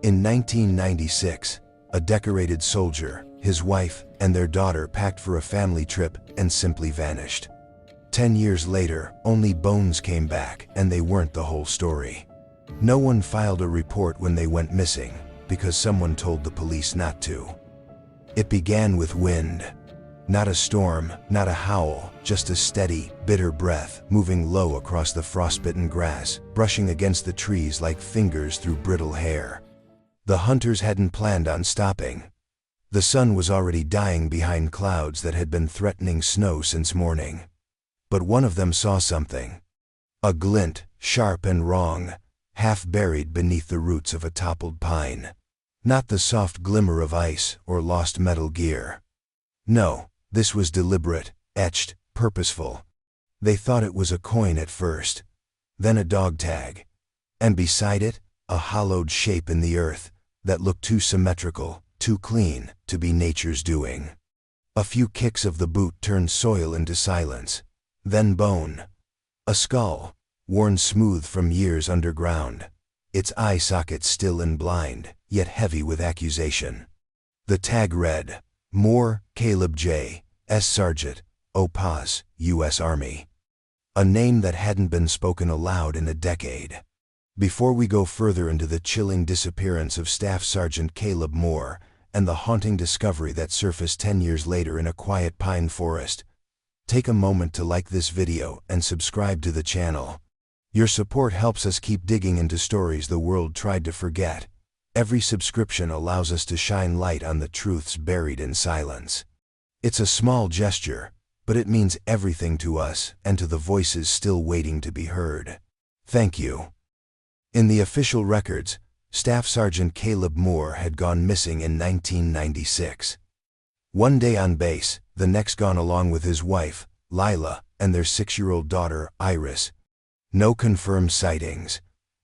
In 1996, a decorated soldier, his wife, and their daughter packed for a family trip and simply vanished. 10 years later, only bones came back, and they weren't the whole story. No one filed a report when they went missing, because someone told the police not to. It began with wind. Not a storm, not a howl, just a steady, bitter breath moving low across the frostbitten grass, brushing against the trees like fingers through brittle hair. The hunters hadn't planned on stopping. The sun was already dying behind clouds that had been threatening snow since morning. But one of them saw something. A glint, sharp and wrong, half buried beneath the roots of a toppled pine. Not the soft glimmer of ice or lost metal gear. No, this was deliberate, etched, purposeful. They thought it was a coin at first, then a dog tag, and beside it, a hollowed shape in the earth that looked too symmetrical, too clean, to be nature's doing. A few kicks of the boot turned soil into silence, then bone. A skull, worn smooth from years underground, its eye sockets still and blind, yet heavy with accusation. The tag read, Moore, Caleb J. S. Sergeant, Opaz, U.S. Army. A name that hadn't been spoken aloud in a decade. Before we go further into the chilling disappearance of Staff Sergeant Caleb Moore and the haunting discovery that surfaced 10 years later in a quiet pine forest, take a moment to like this video and subscribe to the channel. Your support helps us keep digging into stories the world tried to forget. Every subscription allows us to shine light on the truths buried in silence. It's a small gesture, but it means everything to us and to the voices still waiting to be heard. Thank you. In the official records, Staff Sergeant Caleb Moore had gone missing in 1996. One day on base, the next gone along with his wife, Lila, and their 6-year-old daughter, Iris. No confirmed sightings.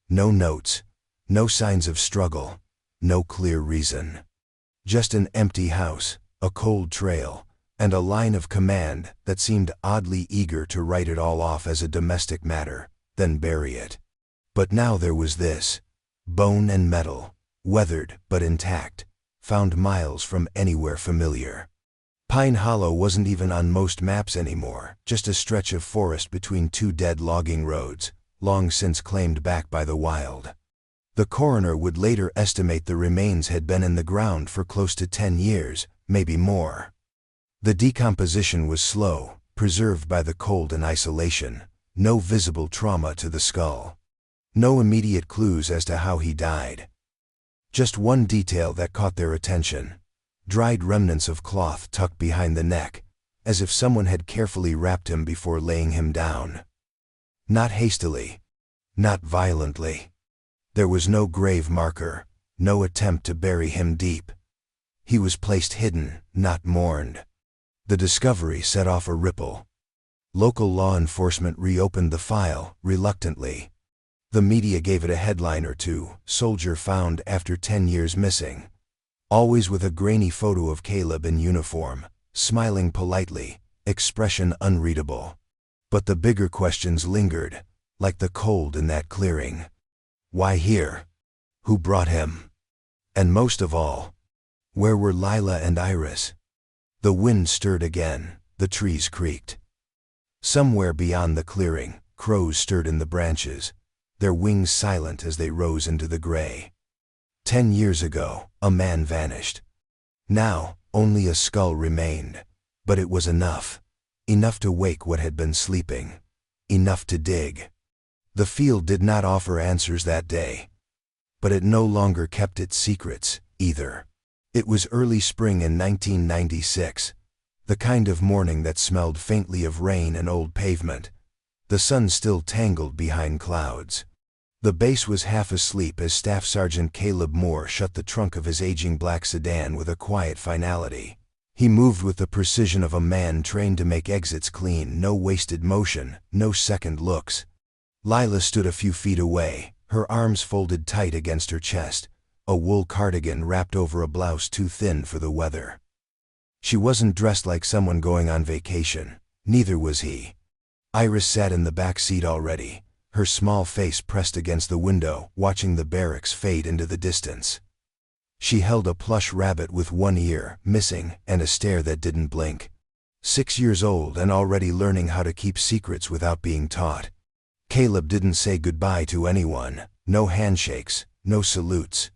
No notes. No signs of struggle. No clear reason. Just an empty house, a cold trail, and a line of command that seemed oddly eager to write it all off as a domestic matter, then bury it. But now there was this. Bone and metal, weathered but intact, found miles from anywhere familiar. Pine Hollow wasn't even on most maps anymore, just a stretch of forest between two dead logging roads, long since claimed back by the wild. The coroner would later estimate the remains had been in the ground for close to 10 years, maybe more. The decomposition was slow, preserved by the cold and isolation, no visible trauma to the skull. No immediate clues as to how he died. Just one detail that caught their attention. Dried remnants of cloth tucked behind the neck, as if someone had carefully wrapped him before laying him down. Not hastily. Not violently. There was no grave marker, no attempt to bury him deep. He was placed hidden, not mourned. The discovery set off a ripple. Local law enforcement reopened the file, reluctantly. The media gave it a headline or two, Soldier Found After 10 Years Missing. Always with a grainy photo of Caleb in uniform, smiling politely, expression unreadable. But the bigger questions lingered, like the cold in that clearing. Why here? Who brought him? And most of all, where were Lila and Iris? The wind stirred again, the trees creaked. Somewhere beyond the clearing, crows stirred in the branches, their wings silent as they rose into the gray. 10 years ago, a man vanished. Now, only a skull remained, but it was enough. Enough to wake what had been sleeping. Enough to dig. The field did not offer answers that day. But it no longer kept its secrets, either. It was early spring in 1996, the kind of morning that smelled faintly of rain and old pavement, the sun still tangled behind clouds. The base was half asleep as Staff Sergeant Caleb Moore shut the trunk of his aging black sedan with a quiet finality. He moved with the precision of a man trained to make exits clean, no wasted motion, no second looks. Lila stood a few feet away, her arms folded tight against her chest, a wool cardigan wrapped over a blouse too thin for the weather. She wasn't dressed like someone going on vacation, neither was he. Iris sat in the back seat already, her small face pressed against the window, watching the barracks fade into the distance. She held a plush rabbit with one ear missing and a stare that didn't blink. 6 years old and already learning how to keep secrets without being taught. Caleb didn't say goodbye to anyone, no handshakes, no salutes.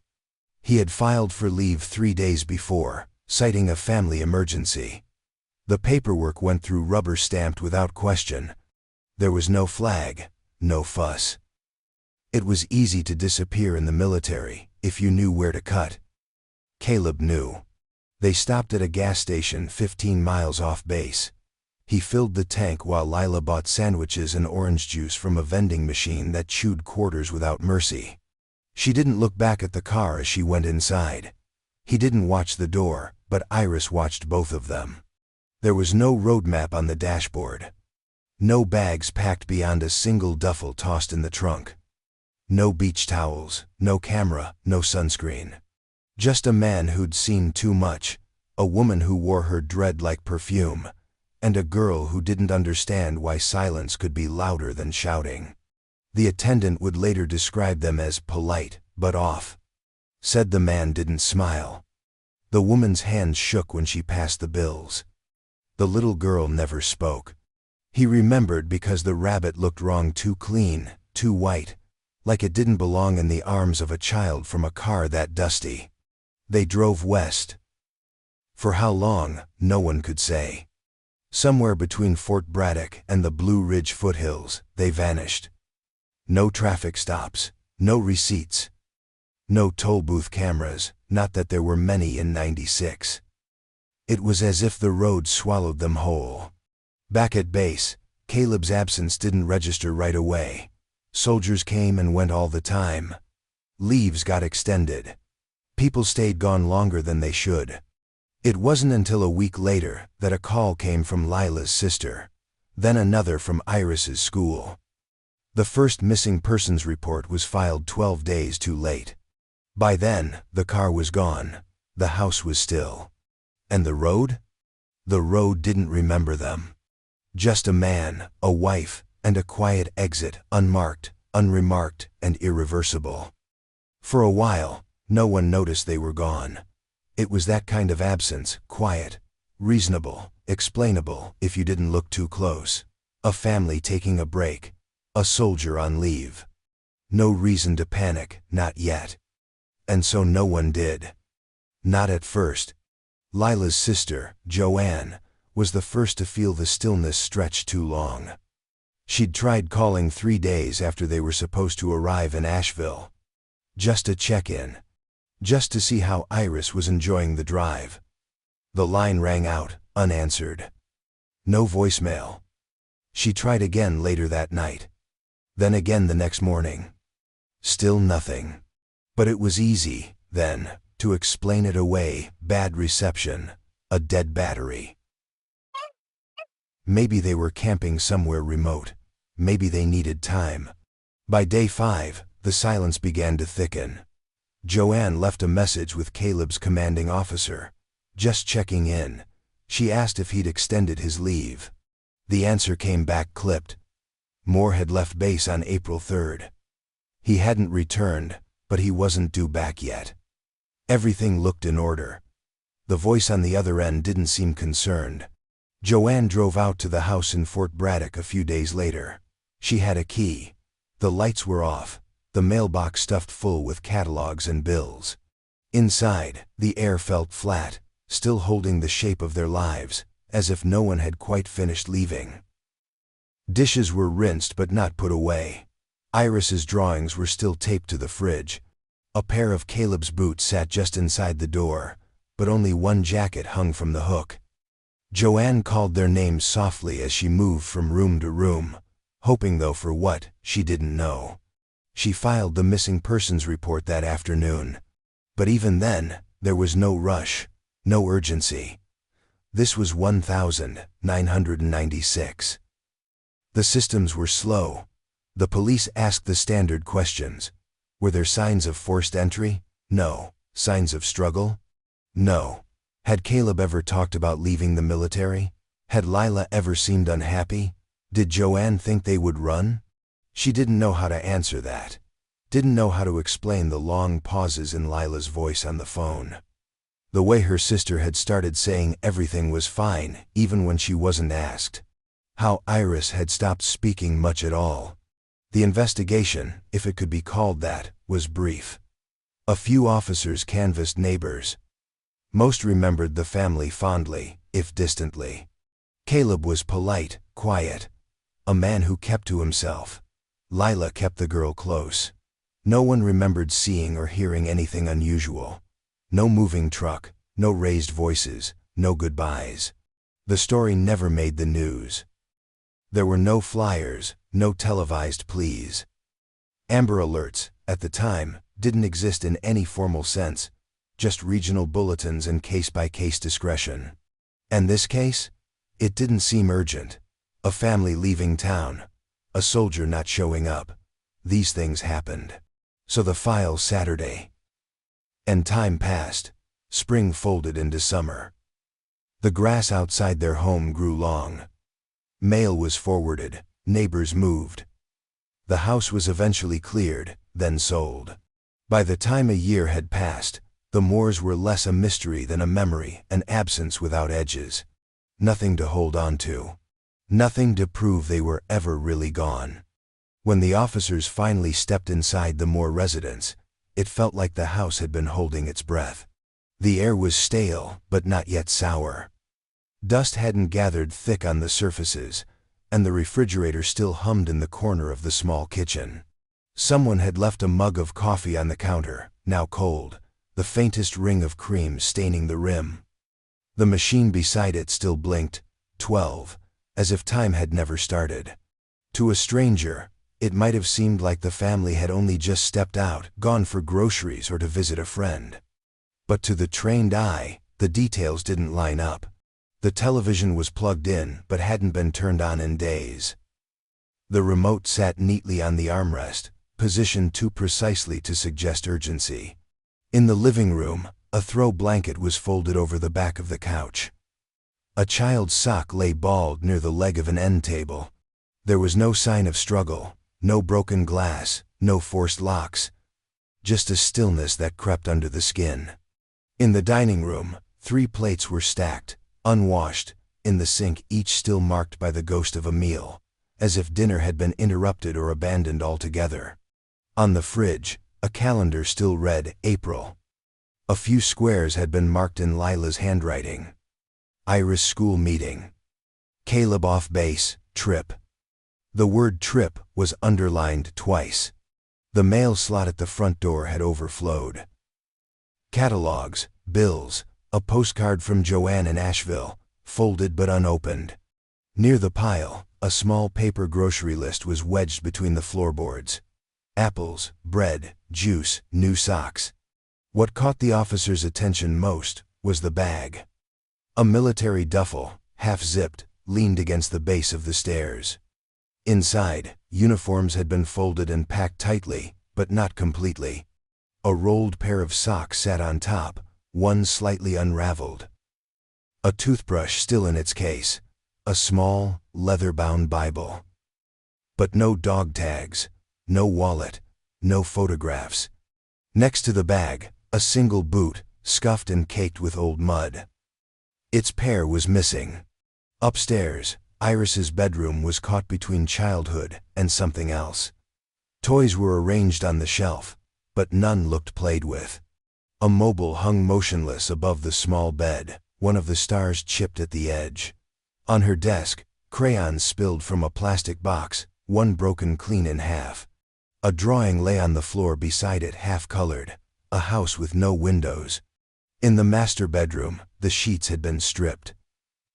He had filed for leave 3 days before, citing a family emergency. The paperwork went through rubber-stamped without question. There was no flag, no fuss. It was easy to disappear in the military, if you knew where to cut. Caleb knew. They stopped at a gas station 15 miles off base. He filled the tank while Lila bought sandwiches and orange juice from a vending machine that chewed quarters without mercy. She didn't look back at the car as she went inside. He didn't watch the door, but Iris watched both of them. There was no road map on the dashboard. No bags packed beyond a single duffel tossed in the trunk. No beach towels, no camera, no sunscreen. Just a man who'd seen too much, a woman who wore her dread like perfume, and a girl who didn't understand why silence could be louder than shouting. The attendant would later describe them as polite, but off. Said the man didn't smile. The woman's hands shook when she passed the bills. The little girl never spoke. He remembered because the rabbit looked wrong, too clean, too white, like it didn't belong in the arms of a child from a car that dusty. They drove west. For how long, no one could say. Somewhere between Fort Braddock and the Blue Ridge foothills, they vanished. No traffic stops, no receipts. No toll booth cameras, not that there were many in '96. It was as if the road swallowed them whole. Back at base, Caleb's absence didn't register right away. Soldiers came and went all the time. Leaves got extended. People stayed gone longer than they should. It wasn't until a week later that a call came from Lila's sister, then another from Iris's school. The first missing persons report was filed 12 days too late. By then, the car was gone. The house was still. And the road? The road didn't remember them. Just a man, a wife, and a quiet exit, unmarked, unremarked, and irreversible. For a while, no one noticed they were gone. It was that kind of absence, quiet, reasonable, explainable if you didn't look too close. A family taking a break. A soldier on leave. No reason to panic, not yet. And so no one did. Not at first. Lila's sister, Joanne, was the first to feel the stillness stretch too long. She'd tried calling 3 days after they were supposed to arrive in Asheville. Just to check in. Just to see how Iris was enjoying the drive. The line rang out, unanswered. No voicemail. She tried again later that night. Then again the next morning. Still nothing. But it was easy, then, to explain it away: bad reception, a dead battery. Maybe they were camping somewhere remote. Maybe they needed time. By day 5, the silence began to thicken. Joanne left a message with Caleb's commanding officer. Just checking in. She asked if he'd extended his leave. The answer came back clipped. Moore had left base on April 3rd. He hadn't returned, but he wasn't due back yet. Everything looked in order. The voice on the other end didn't seem concerned. Joanne drove out to the house in Fort Braddock a few days later. She had a key. The lights were off, the mailbox stuffed full with catalogs and bills. Inside, the air felt flat, still holding the shape of their lives, as if no one had quite finished leaving. Dishes were rinsed but not put away. Iris's drawings were still taped to the fridge. A pair of Caleb's boots sat just inside the door, but only one jacket hung from the hook. Joanne called their names softly as she moved from room to room, hoping though for what, she didn't know. She filed the missing persons report that afternoon. But even then, there was no rush, no urgency. This was 1996. The systems were slow. The police asked the standard questions. Were there signs of forced entry? No. Signs of struggle? No. Had Caleb ever talked about leaving the military? Had Lila ever seemed unhappy? Did Joanne think they would run? She didn't know how to answer that. didn't know how to explain the long pauses in Lila's voice on the phone. The way her sister had started saying everything was fine, even when she wasn't asked. How Iris had stopped speaking much at all. The investigation, if it could be called that, was brief. A few officers canvassed neighbors. Most remembered the family fondly, if distantly. Caleb was polite, quiet. A man who kept to himself. Lila kept the girl close. No one remembered seeing or hearing anything unusual. No moving truck, no raised voices, no goodbyes. The story never made the news. There were no flyers, no televised pleas. Amber Alerts, at the time, didn't exist in any formal sense, just regional bulletins and case-by-case discretion. And this case? It didn't seem urgent. A family leaving town. A soldier not showing up. These things happened. So the file Saturday. And time passed. Spring folded into summer. The grass outside their home grew long. Mail was forwarded, neighbors moved. The house was eventually cleared, then sold. By the time a year had passed, the Moores were less a mystery than a memory, an absence without edges. Nothing to hold on to. Nothing to prove they were ever really gone. When the officers finally stepped inside the Moore residence, it felt like the house had been holding its breath. The air was stale, but not yet sour. Dust hadn't gathered thick on the surfaces, and the refrigerator still hummed in the corner of the small kitchen. Someone had left a mug of coffee on the counter, now cold, the faintest ring of cream staining the rim. The machine beside it still blinked, 12, as if time had never started. To a stranger, it might have seemed like the family had only just stepped out, gone for groceries or to visit a friend. But to the trained eye, the details didn't line up. The television was plugged in but hadn't been turned on in days. The remote sat neatly on the armrest, positioned too precisely to suggest urgency. In the living room, a throw blanket was folded over the back of the couch. A child's sock lay balled near the leg of an end table. There was no sign of struggle, no broken glass, no forced locks. Just a stillness that crept under the skin. In the dining room, 3 plates were stacked, unwashed, in the sink, each still marked by the ghost of a meal, as if dinner had been interrupted or abandoned altogether. On the fridge, a calendar still read April. A few squares had been marked in Lila's handwriting. Iris school meeting. Caleb off base, trip. The word trip was underlined twice. The mail slot at the front door had overflowed. Catalogs, bills, a postcard from Joanne in Asheville, folded but unopened. Near the pile, a small paper grocery list was wedged between the floorboards. Apples, bread, juice, new socks. What caught the officer's attention most was the bag. A military duffel, half-zipped, leaned against the base of the stairs. Inside, uniforms had been folded and packed tightly, but not completely. A rolled pair of socks sat on top, one slightly unraveled. A toothbrush still in its case. A small, leather-bound Bible. But no dog tags, no wallet, no photographs. Next to the bag, a single boot, scuffed and caked with old mud. Its pair was missing. Upstairs, Iris's bedroom was caught between childhood and something else. Toys were arranged on the shelf, but none looked played with. A mobile hung motionless above the small bed, one of the stars chipped at the edge. On her desk, crayons spilled from a plastic box, one broken clean in half. A drawing lay on the floor beside it, half-colored, a house with no windows. In the master bedroom, the sheets had been stripped.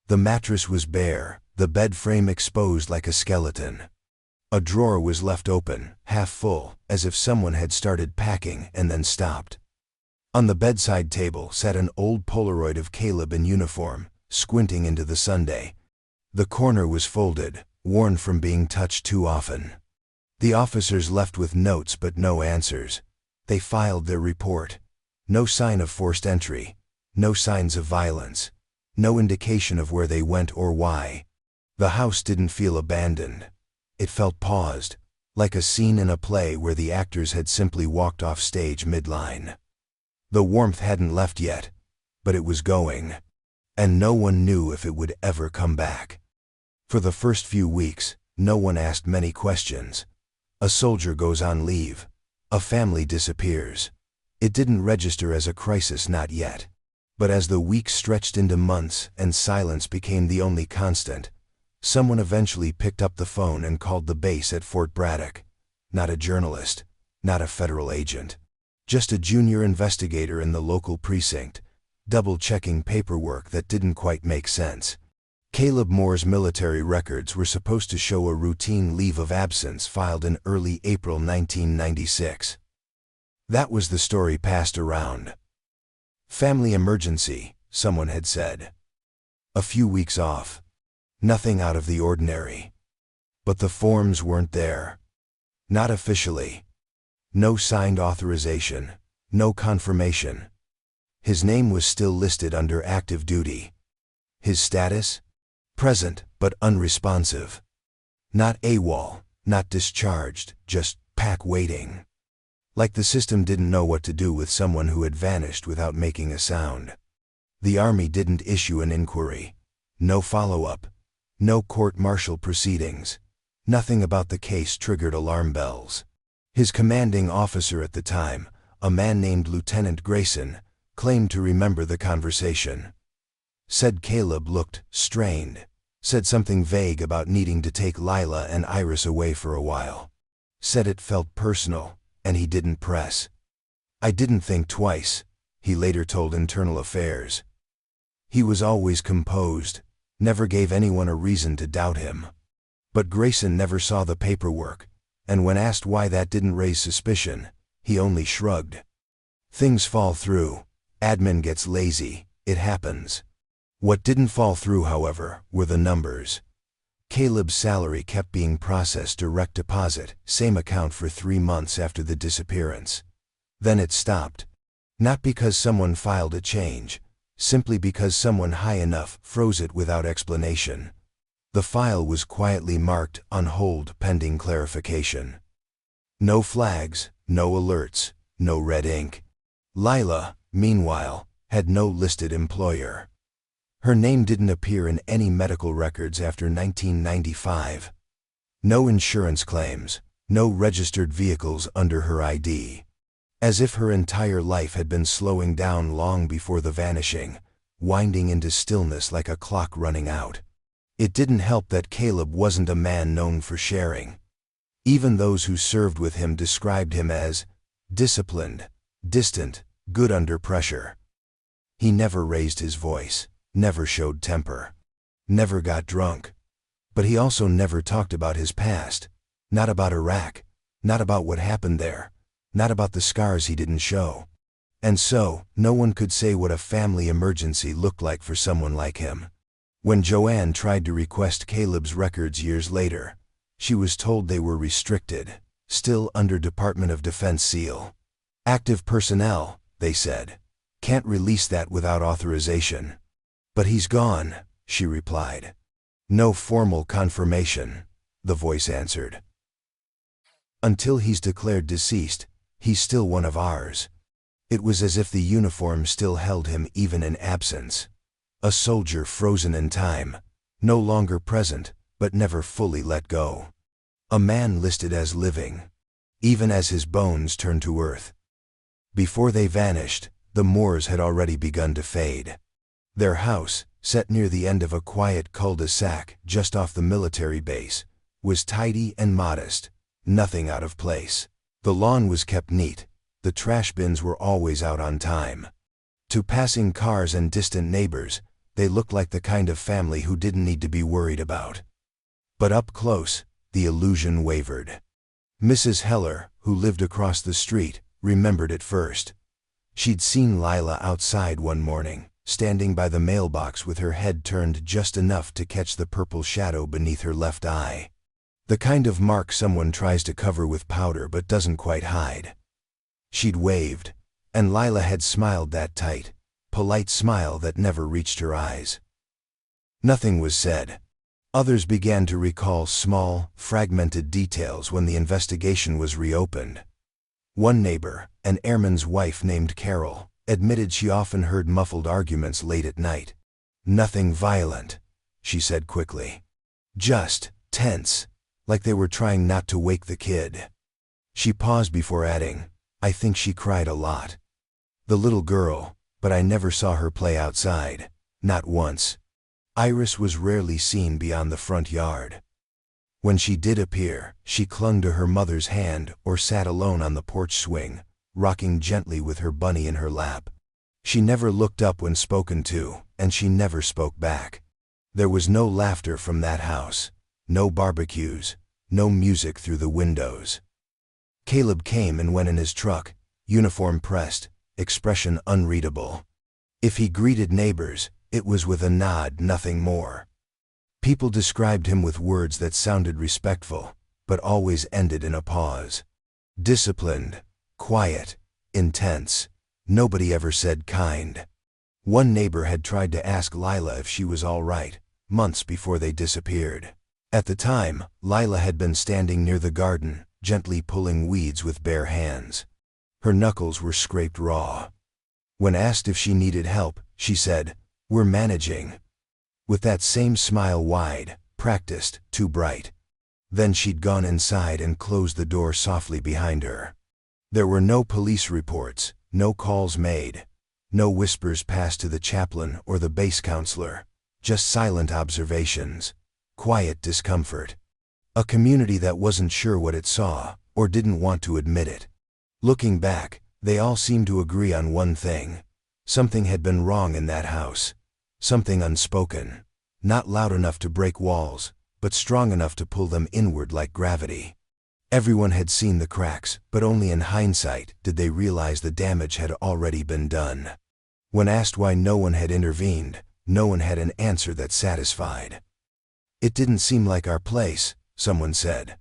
The mattress was bare, the bed frame exposed like a skeleton. A drawer was left open, half full, as if someone had started packing and then stopped. On the bedside table sat an old Polaroid of Caleb in uniform, squinting into the sunday. The corner was folded, worn from being touched too often. The officers left with notes but no answers. They filed their report. No sign of forced entry, no signs of violence, no indication of where they went or why. The house didn't feel abandoned. It felt paused, like a scene in a play where the actors had simply walked off stage mid-line. The warmth hadn't left yet, but it was going, and no one knew if it would ever come back. For the first few weeks, no one asked many questions. A soldier goes on leave. A family disappears. It didn't register as a crisis, not yet. But as the weeks stretched into months and silence became the only constant, someone eventually picked up the phone and called the base at Fort Braddock. Not a journalist, not a federal agent, just a junior investigator in the local precinct, double-checking paperwork that didn't quite make sense. Caleb Moore's military records were supposed to show a routine leave of absence filed in early April 1996. That was the story passed around. Family emergency, someone had said. A few weeks off. Nothing out of the ordinary. But the forms weren't there. Not officially. No signed authorization. No confirmation. His name was still listed under active duty. His status? Present, but unresponsive. Not AWOL, not discharged, just pack waiting. Like the system didn't know what to do with someone who had vanished without making a sound. The Army didn't issue an inquiry. No follow-up. No court-martial proceedings. Nothing about the case triggered alarm bells. His commanding officer at the time, a man named Lieutenant Grayson, claimed to remember the conversation. Said Caleb looked strained. Said something vague about needing to take Lila and Iris away for a while. Said it felt personal, and he didn't press. I didn't think twice, he later told Internal Affairs. He was always composed, never gave anyone a reason to doubt him. But Grayson never saw the paperwork, and when asked why that didn't raise suspicion, he only shrugged. Things fall through. Admin gets lazy. It happens. What didn't fall through, however, were the numbers. Caleb's salary kept being processed direct deposit, same account for 3 months after the disappearance. Then it stopped. Not because someone filed a change, simply because someone high enough froze it without explanation. The file was quietly marked on hold pending clarification. No flags, no alerts, no red ink. Lila, meanwhile, had no listed employer. Her name didn't appear in any medical records after 1995. No insurance claims, no registered vehicles under her ID. As if her entire life had been slowing down long before the vanishing, winding into stillness like a clock running out. It didn't help that Caleb wasn't a man known for sharing. Even those who served with him described him as disciplined, distant, good under pressure. He never raised his voice, never showed temper, never got drunk. But he also never talked about his past, not about Iraq, not about what happened there, not about the scars he didn't show. And so, no one could say what a family emergency looked like for someone like him. When Joanne tried to request Caleb's records years later, she was told they were restricted, still under Department of Defense seal. Active personnel, they said, can't release that without authorization. But he's gone, she replied. No formal confirmation, the voice answered. Until he's declared deceased, he's still one of ours. It was as if the uniform still held him even in absence. A soldier frozen in time, no longer present, but never fully let go. A man listed as living, even as his bones turned to earth. Before they vanished, the Moores had already begun to fade. Their house, set near the end of a quiet cul-de-sac just off the military base, was tidy and modest, nothing out of place. The lawn was kept neat, the trash bins were always out on time. To passing cars and distant neighbors, they looked like the kind of family who didn't need to be worried about. But up close, the illusion wavered. Mrs. Heller, who lived across the street, remembered it first. She'd seen Lila outside one morning, standing by the mailbox with her head turned just enough to catch the purple shadow beneath her left eye. The kind of mark someone tries to cover with powder but doesn't quite hide. She'd waved, and Lila had smiled that tight, polite smile that never reached her eyes. Nothing was said. Others began to recall small, fragmented details when the investigation was reopened. One neighbor, an airman's wife named Carol, admitted she often heard muffled arguments late at night. "Nothing violent," she said quickly. "Just tense, like they were trying not to wake the kid." She paused before adding, "I think she cried a lot. The little girl, but I never saw her play outside, not once. Iris was rarely seen beyond the front yard. When she did appear, she clung to her mother's hand or sat alone on the porch swing, rocking gently with her bunny in her lap. She never looked up when spoken to, and she never spoke back. There was no laughter from that house, no barbecues, no music through the windows." Caleb came and went in his truck, uniform pressed, expression unreadable. If he greeted neighbors, it was with a nod, nothing more. People described him with words that sounded respectful, but always ended in a pause. Disciplined, quiet, intense. Nobody ever said kind. One neighbor had tried to ask Lila if she was all right, months before they disappeared. At the time, Lila had been standing near the garden, gently pulling weeds with bare hands. Her knuckles were scraped raw. When asked if she needed help, she said, "We're managing." With that same smile, wide, practiced, too bright. Then she'd gone inside and closed the door softly behind her. There were no police reports, no calls made, no whispers passed to the chaplain or the base counselor, just silent observations, quiet discomfort. A community that wasn't sure what it saw, or didn't want to admit it. Looking back, they all seemed to agree on one thing. Something had been wrong in that house. Something unspoken. Not loud enough to break walls, but strong enough to pull them inward like gravity. Everyone had seen the cracks, but only in hindsight did they realize the damage had already been done. When asked why no one had intervened, no one had an answer that satisfied. "It didn't seem like our place," someone said.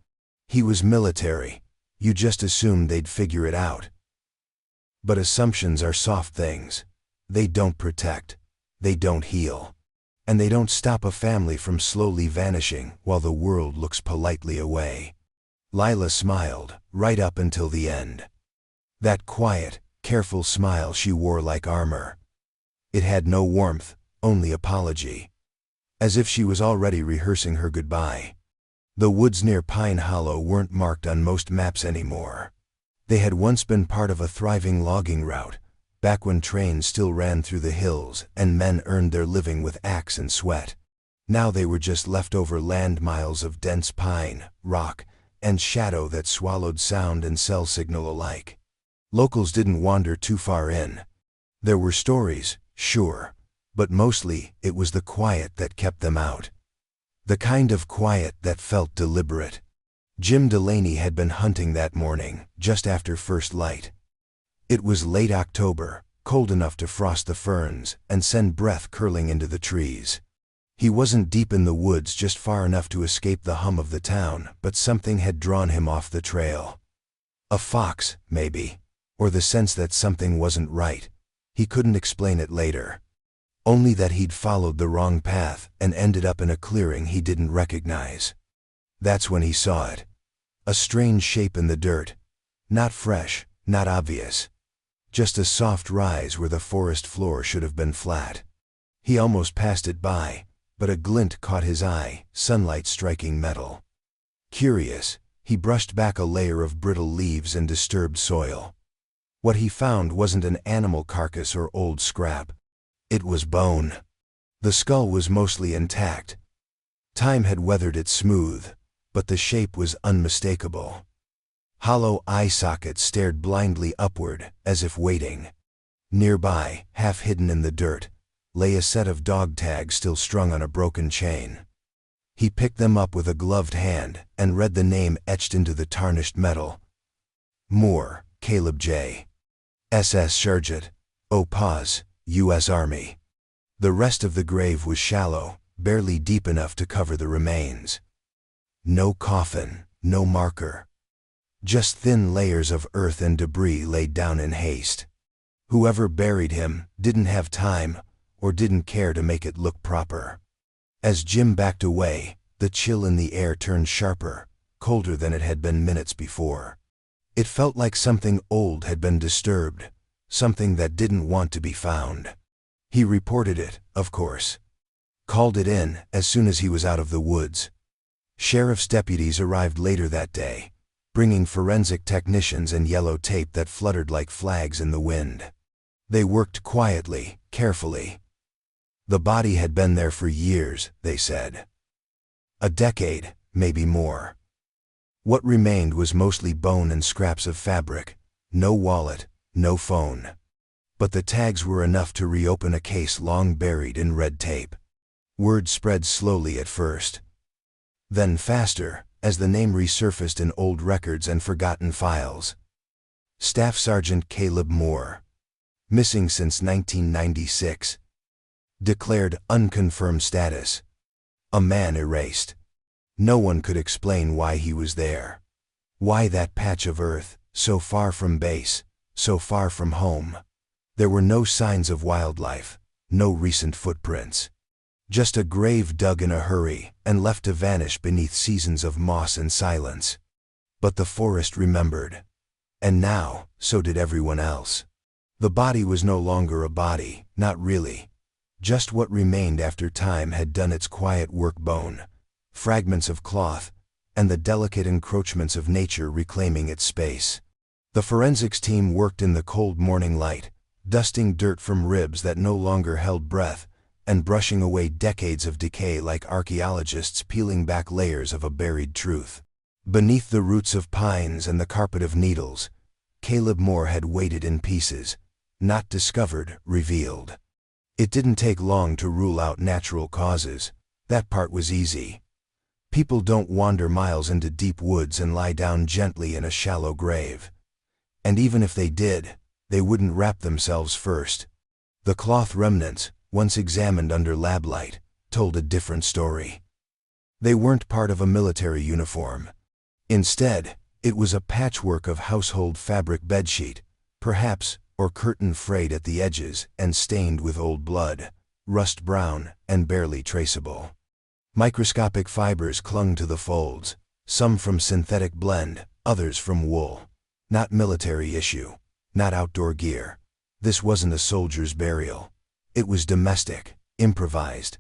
"He was military. You just assumed they'd figure it out." But assumptions are soft things. They don't protect. They don't heal. And they don't stop a family from slowly vanishing while the world looks politely away. Lila smiled, right up until the end. That quiet, careful smile she wore like armor. It had no warmth, only apology. As if she was already rehearsing her goodbye. The woods near Pine Hollow weren't marked on most maps anymore. They had once been part of a thriving logging route, back when trains still ran through the hills and men earned their living with axe and sweat. Now they were just leftover land miles of dense pine, rock, and shadow that swallowed sound and cell signal alike. Locals didn't wander too far in. There were stories, sure, but mostly it was the quiet that kept them out. The kind of quiet that felt deliberate. Jim Delaney had been hunting that morning, just after first light. It was late October, cold enough to frost the ferns and send breath curling into the trees. He wasn't deep in the woods, just far enough to escape the hum of the town, but something had drawn him off the trail. A fox, maybe, or the sense that something wasn't right. He couldn't explain it later. Only that he'd followed the wrong path and ended up in a clearing he didn't recognize. That's when he saw it. A strange shape in the dirt. Not fresh, not obvious. Just a soft rise where the forest floor should have been flat. He almost passed it by, but a glint caught his eye, sunlight striking metal. Curious, he brushed back a layer of brittle leaves and disturbed soil. What he found wasn't an animal carcass or old scrap. It was bone. The skull was mostly intact. Time had weathered it smooth, but the shape was unmistakable. Hollow eye sockets stared blindly upward, as if waiting. Nearby, half hidden in the dirt, lay a set of dog tags still strung on a broken chain. He picked them up with a gloved hand and read the name etched into the tarnished metal. Moore, Caleb J. SS Sergeant, Opaz, U.S. Army. The rest of the grave was shallow, barely deep enough to cover the remains. No coffin, no marker. Just thin layers of earth and debris laid down in haste. Whoever buried him didn't have time or didn't care to make it look proper. As Jim backed away, The chill in the air turned sharper, colder than it had been minutes before. It felt like something old had been disturbed, something that didn't want to be found. He reported it, of course. Called it in as soon as he was out of the woods. Sheriff's deputies arrived later that day, bringing forensic technicians and yellow tape that fluttered like flags in the wind. They worked quietly, carefully. The body had been there for years, they said. A decade, maybe more. What remained was mostly bone and scraps of fabric, no wallet, no phone. But the tags were enough to reopen a case long buried in red tape. Word spread slowly at first. Then faster, as the name resurfaced in old records and forgotten files. Staff Sergeant Caleb Moore. Missing since 1996. Declared unconfirmed status. A man erased. No one could explain why he was there. Why that patch of earth, so far from base, so far from home. There were no signs of wildlife, no recent footprints. Just a grave dug in a hurry and left to vanish beneath seasons of moss and silence. But the forest remembered. And now, so did everyone else. The body was no longer a body, not really. Just what remained after time had done its quiet work: bone, fragments of cloth, and the delicate encroachments of nature reclaiming its space. The forensics team worked in the cold morning light, dusting dirt from ribs that no longer held breath, and brushing away decades of decay like archaeologists peeling back layers of a buried truth. Beneath the roots of pines and the carpet of needles, Caleb Moore had waited in pieces, not discovered, revealed. It didn't take long to rule out natural causes. That part was easy. People don't wander miles into deep woods and lie down gently in a shallow grave. And even if they did, they wouldn't wrap themselves first. The cloth remnants, once examined under lab light, told a different story. They weren't part of a military uniform. Instead, it was a patchwork of household fabric bedsheet, perhaps, or curtain frayed at the edges and stained with old blood, rust brown and barely traceable. Microscopic fibers clung to the folds, some from synthetic blend, others from wool. Not military issue, not outdoor gear. This wasn't a soldier's burial. It was domestic, improvised.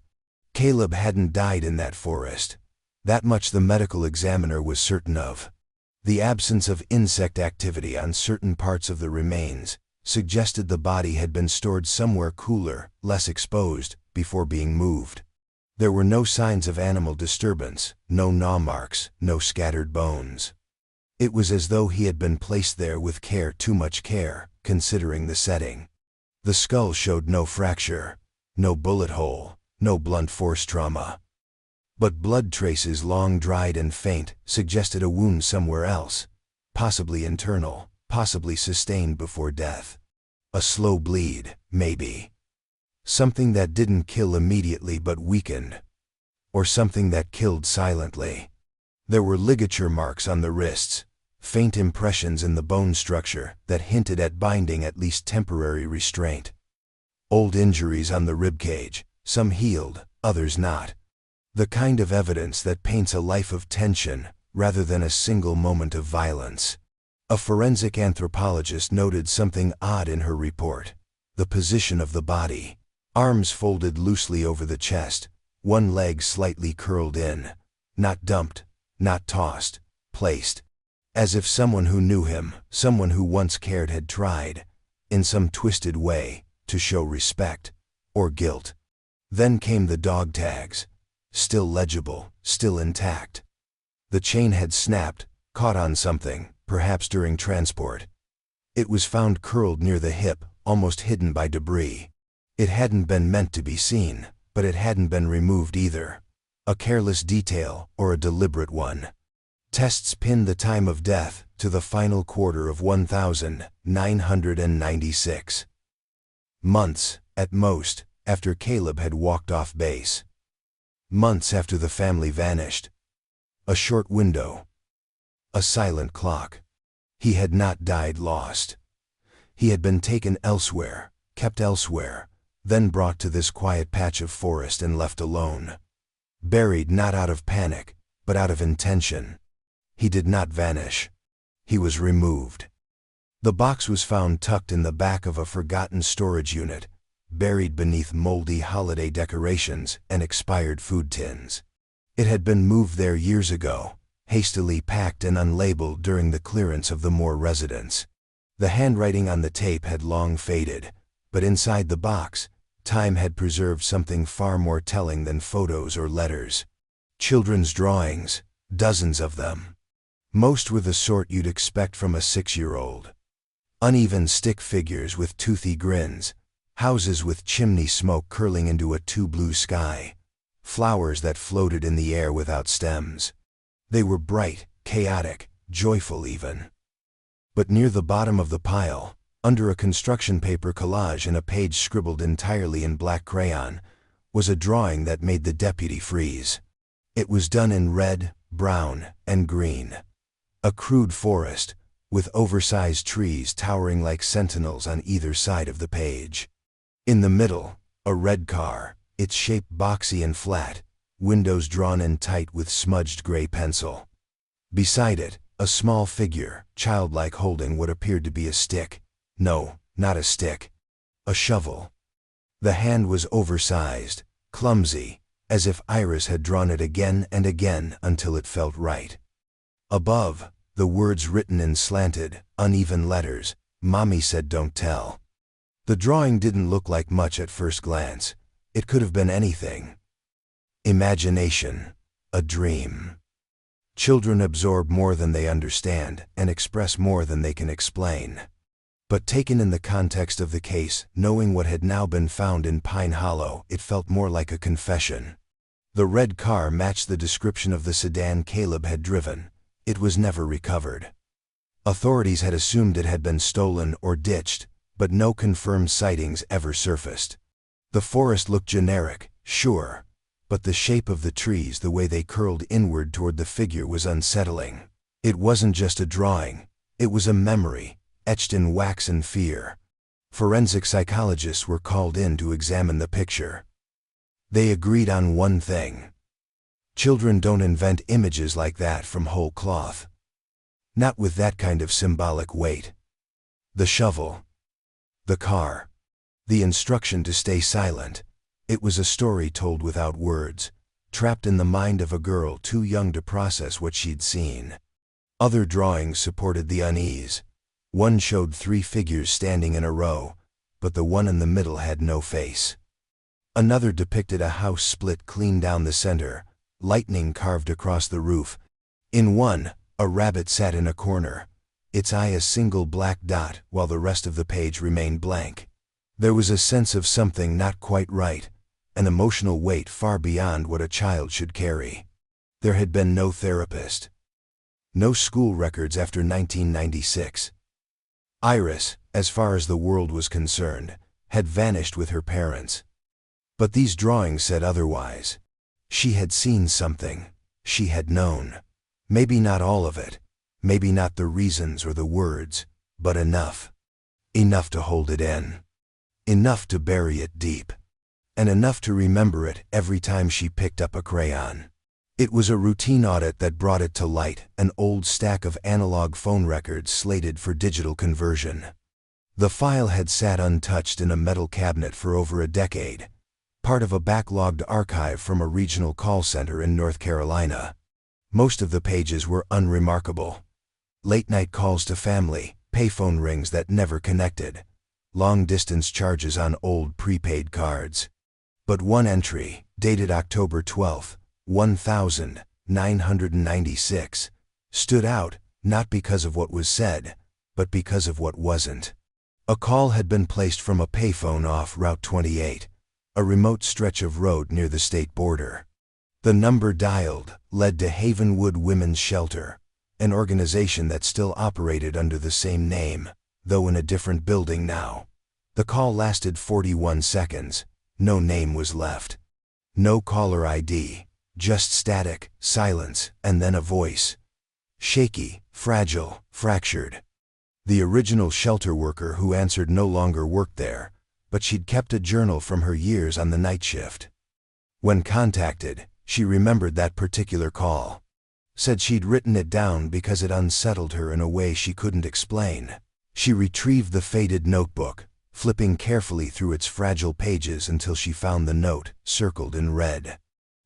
Caleb hadn't died in that forest. That much the medical examiner was certain of. The absence of insect activity on certain parts of the remains suggested the body had been stored somewhere cooler, less exposed, before being moved. There were no signs of animal disturbance, no gnaw marks, no scattered bones. It was as though he had been placed there with care, too much care, considering the setting. The skull showed no fracture, no bullet hole, no blunt force trauma. But blood traces, long dried and faint, suggested a wound somewhere else, possibly internal, possibly sustained before death. A slow bleed, maybe. Something that didn't kill immediately but weakened. Or something that killed silently. There were ligature marks on the wrists, faint impressions in the bone structure that hinted at binding, at least temporary restraint. Old injuries on the ribcage, some healed, others not. The kind of evidence that paints a life of tension rather than a single moment of violence. A forensic anthropologist noted something odd in her report: the position of the body. Arms folded loosely over the chest, one leg slightly curled in, not dumped, not tossed, placed. As if someone who knew him, someone who once cared, had tried, in some twisted way, to show respect, or guilt. Then came the dog tags. Still legible, still intact. The chain had snapped, caught on something, perhaps during transport. It was found curled near the hip, almost hidden by debris. It hadn't been meant to be seen, but it hadn't been removed either. A careless detail, or a deliberate one. Tests pinned the time of death to the final quarter of 1996. Months, at most, after Caleb had walked off base. Months after the family vanished. A short window. A silent clock. He had not died lost. He had been taken elsewhere, kept elsewhere, then brought to this quiet patch of forest and left alone. buried not out of panic, but out of intention. He did not vanish. He was removed. The box was found tucked in the back of a forgotten storage unit, buried beneath moldy holiday decorations and expired food tins. It had been moved there years ago, hastily packed and unlabeled during the clearance of the Moore residence. The handwriting on the tape had long faded, but inside the box, time had preserved something far more telling than photos or letters. Children's drawings, dozens of them. Most were the sort you'd expect from a 6-year-old. Uneven stick figures with toothy grins, houses with chimney smoke curling into a too-blue sky, flowers that floated in the air without stems. They were bright, chaotic, joyful even. But near the bottom of the pile, under a construction paper collage and a page scribbled entirely in black crayon, was a drawing that made the deputy freeze. It was done in red, brown, and green. A crude forest, with oversized trees towering like sentinels on either side of the page. In the middle, a red car, its shape boxy and flat, windows drawn in tight with smudged gray pencil. Beside it, a small figure, childlike, holding what appeared to be a stick. No, not a stick. A shovel. The hand was oversized, clumsy, as if Iris had drawn it again and again until it felt right. Above, the words written in slanted, uneven letters, "Mommy said don't tell." The drawing didn't look like much at first glance. It could have been anything. Imagination. A dream. Children absorb more than they understand and express more than they can explain. But taken in the context of the case, knowing what had now been found in Pine Hollow, it felt more like a confession. The red car matched the description of the sedan Caleb had driven. It was never recovered. Authorities had assumed it had been stolen or ditched, but no confirmed sightings ever surfaced. The forest looked generic, sure, but the shape of the trees, the way they curled inward toward the figure, was unsettling. It wasn't just a drawing, it was a memory, etched in wax and fear. Forensic psychologists were called in to examine the picture. They agreed on one thing. Children don't invent images like that from whole cloth. Not with that kind of symbolic weight. The shovel. The car. The instruction to stay silent. It was a story told without words, trapped in the mind of a girl too young to process what she'd seen. Other drawings supported the unease. One showed 3 figures standing in a row, but the one in the middle had no face. Another depicted a house split clean down the center, lightning carved across the roof. In one, a rabbit sat in a corner, its eye a single black dot, while the rest of the page remained blank. There was a sense of something not quite right, an emotional weight far beyond what a child should carry. There had been no therapist. No school records after 1996. Iris, as far as the world was concerned, had vanished with her parents. But these drawings said otherwise. She had seen something. She had known. Maybe not all of it. Maybe not the reasons or the words, but enough. Enough to hold it in. Enough to bury it deep. And enough to remember it every time she picked up a crayon. It was a routine audit that brought it to light, an old stack of analog phone records slated for digital conversion. The file had sat untouched in a metal cabinet for over a decade, part of a backlogged archive from a regional call center in North Carolina. Most of the pages were unremarkable. Late-night calls to family, payphone rings that never connected, long-distance charges on old prepaid cards. But one entry, dated October 12, 1996, stood out, not because of what was said, but because of what wasn't. A call had been placed from a payphone off Route 28, a remote stretch of road near the state border. The number dialed led to Havenwood Women's Shelter, an organization that still operated under the same name, though in a different building now. The call lasted 41 seconds. No name was left. No caller ID, just static, silence, and then a voice. Shaky, fragile, fractured. The original shelter worker who answered no longer worked there, but she'd kept a journal from her years on the night shift. When contacted, She remembered that particular call. Said she'd written it down because it unsettled her in a way she couldn't explain. She retrieved the faded notebook, flipping carefully through its fragile pages until she found the note, circled in red.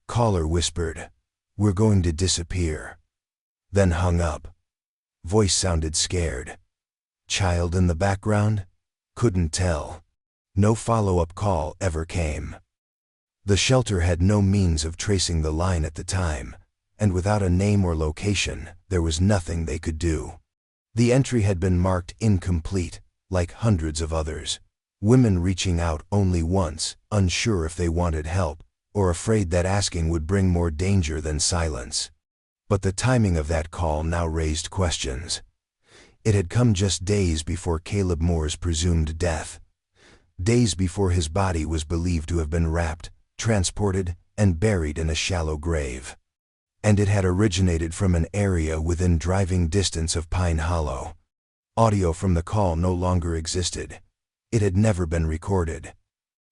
Caller whispered, "We're going to disappear." Then hung up. Voice sounded scared. Child in the background? Couldn't tell. No follow-up call ever came. The shelter had no means of tracing the line at the time, and without a name or location, there was nothing they could do. The entry had been marked incomplete, like hundreds of others. Women reaching out only once, unsure if they wanted help, or afraid that asking would bring more danger than silence. But the timing of that call now raised questions. It had come just days before Caleb Moore's presumed death. Days before his body was believed to have been wrapped, transported, and buried in a shallow grave. And it had originated from an area within driving distance of Pine Hollow. Audio from the call no longer existed. It had never been recorded.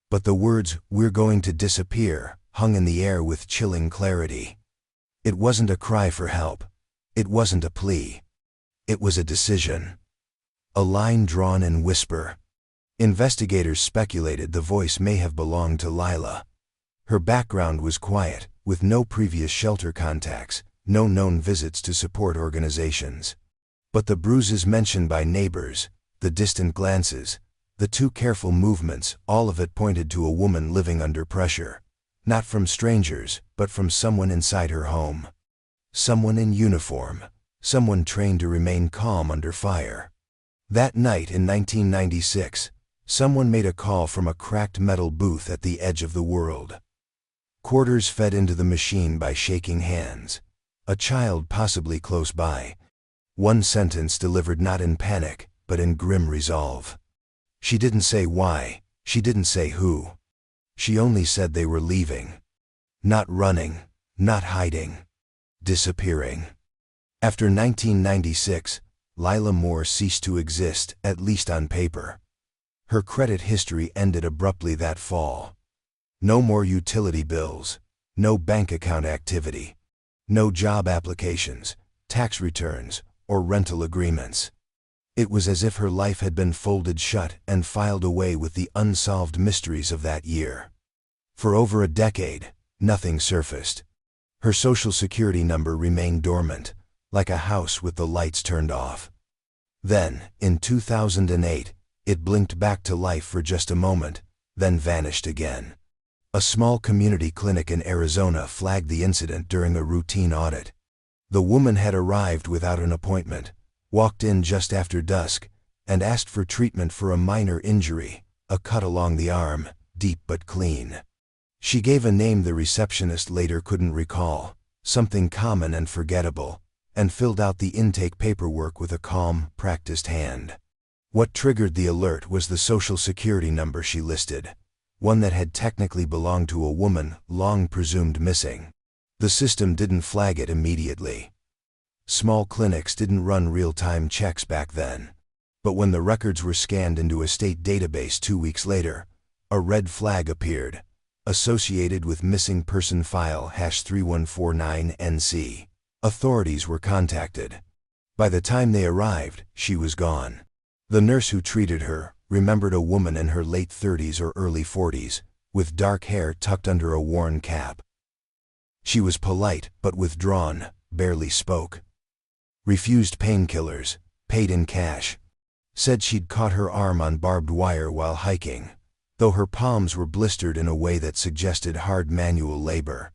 But the words, "We're going to disappear," hung in the air with chilling clarity. It wasn't a cry for help. It wasn't a plea. It was a decision. A line drawn in whisper. Investigators speculated the voice may have belonged to Lila. Her background was quiet, with no previous shelter contacts, no known visits to support organizations. But the bruises mentioned by neighbors, the distant glances, the too careful movements, all of it pointed to a woman living under pressure. Not from strangers, but from someone inside her home. Someone in uniform. Someone trained to remain calm under fire. That night in 1996, someone made a call from a cracked metal booth at the edge of the world. Quarters fed into the machine by shaking hands. A child possibly close by. One sentence delivered not in panic, but in grim resolve. She didn't say why, she didn't say who. She only said they were leaving. Not running, not hiding. Disappearing. After 1996, Lila Moore ceased to exist, at least on paper. Her credit history ended abruptly that fall. No more utility bills, no bank account activity, no job applications, tax returns, or rental agreements. It was as if her life had been folded shut and filed away with the unsolved mysteries of that year. For over a decade, nothing surfaced. Her social security number remained dormant, like a house with the lights turned off. Then, in 2008, it blinked back to life for just a moment, then vanished again. A small community clinic in Arizona flagged the incident during a routine audit. The woman had arrived without an appointment, walked in just after dusk, and asked for treatment for a minor injury, a cut along the arm, deep but clean. She gave a name the receptionist later couldn't recall, something common and forgettable, and filled out the intake paperwork with a calm, practiced hand. What triggered the alert was the social security number she listed, one that had technically belonged to a woman long presumed missing. The system didn't flag it immediately. Small clinics didn't run real-time checks back then. But when the records were scanned into a state database 2 weeks later, a red flag appeared, associated with missing person file #3149NC. Authorities were contacted. By the time they arrived, she was gone. The nurse who treated her remembered a woman in her late 30s or early 40s, with dark hair tucked under a worn cap. She was polite but withdrawn, barely spoke. Refused painkillers, paid in cash. Said she'd caught her arm on barbed wire while hiking, though her palms were blistered in a way that suggested hard manual labor.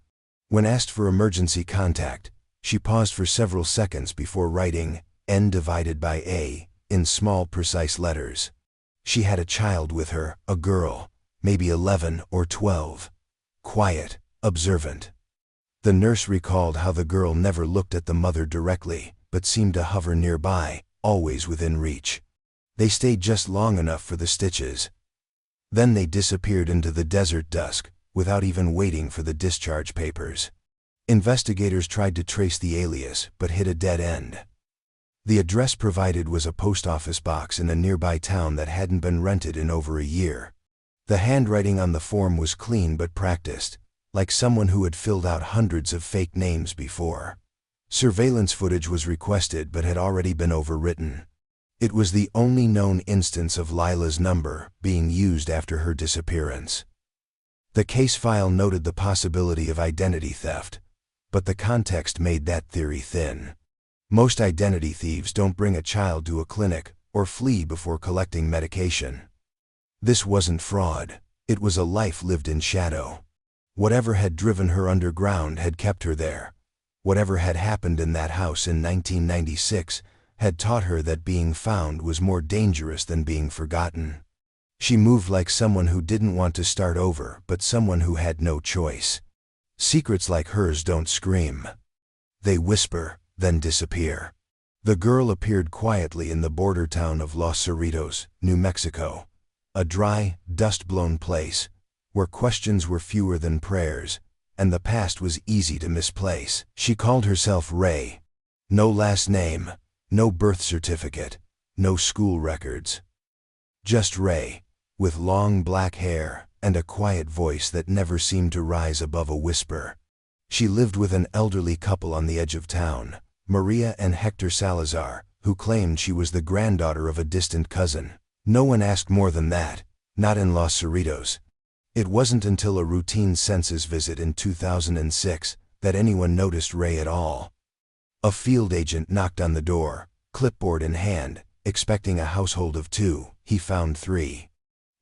When asked for emergency contact, she paused for several seconds before writing N/A in small, precise letters. She had a child with her, a girl, maybe 11 or 12. Quiet, observant. The nurse recalled how the girl never looked at the mother directly, but seemed to hover nearby, always within reach. They stayed just long enough for the stitches. Then they disappeared into the desert dusk, without even waiting for the discharge papers. Investigators tried to trace the alias, but hit a dead end. The address provided was a post office box in a nearby town that hadn't been rented in over a year. The handwriting on the form was clean but practiced, like someone who had filled out hundreds of fake names before. Surveillance footage was requested but had already been overwritten. It was the only known instance of Lila's number being used after her disappearance. The case file noted the possibility of identity theft, but the context made that theory thin. Most identity thieves don't bring a child to a clinic or flee before collecting medication. This wasn't fraud, it was a life lived in shadow. Whatever had driven her underground had kept her there. Whatever had happened in that house in 1996 had taught her that being found was more dangerous than being forgotten. She moved like someone who didn't want to start over, but someone who had no choice. Secrets like hers don't scream. They whisper, then disappear. The girl appeared quietly in the border town of Los Cerritos, New Mexico, a dry, dust-blown place where questions were fewer than prayers, and the past was easy to misplace. She called herself Ray. No last name, no birth certificate, no school records. Just Ray, with long black hair and a quiet voice that never seemed to rise above a whisper. She lived with an elderly couple on the edge of town, Maria and Hector Salazar, who claimed she was the granddaughter of a distant cousin. No one asked more than that, not in Los Cerritos. It wasn't until a routine census visit in 2006 that anyone noticed Ray at all. A field agent knocked on the door, clipboard in hand, expecting a household of 2. He found 3.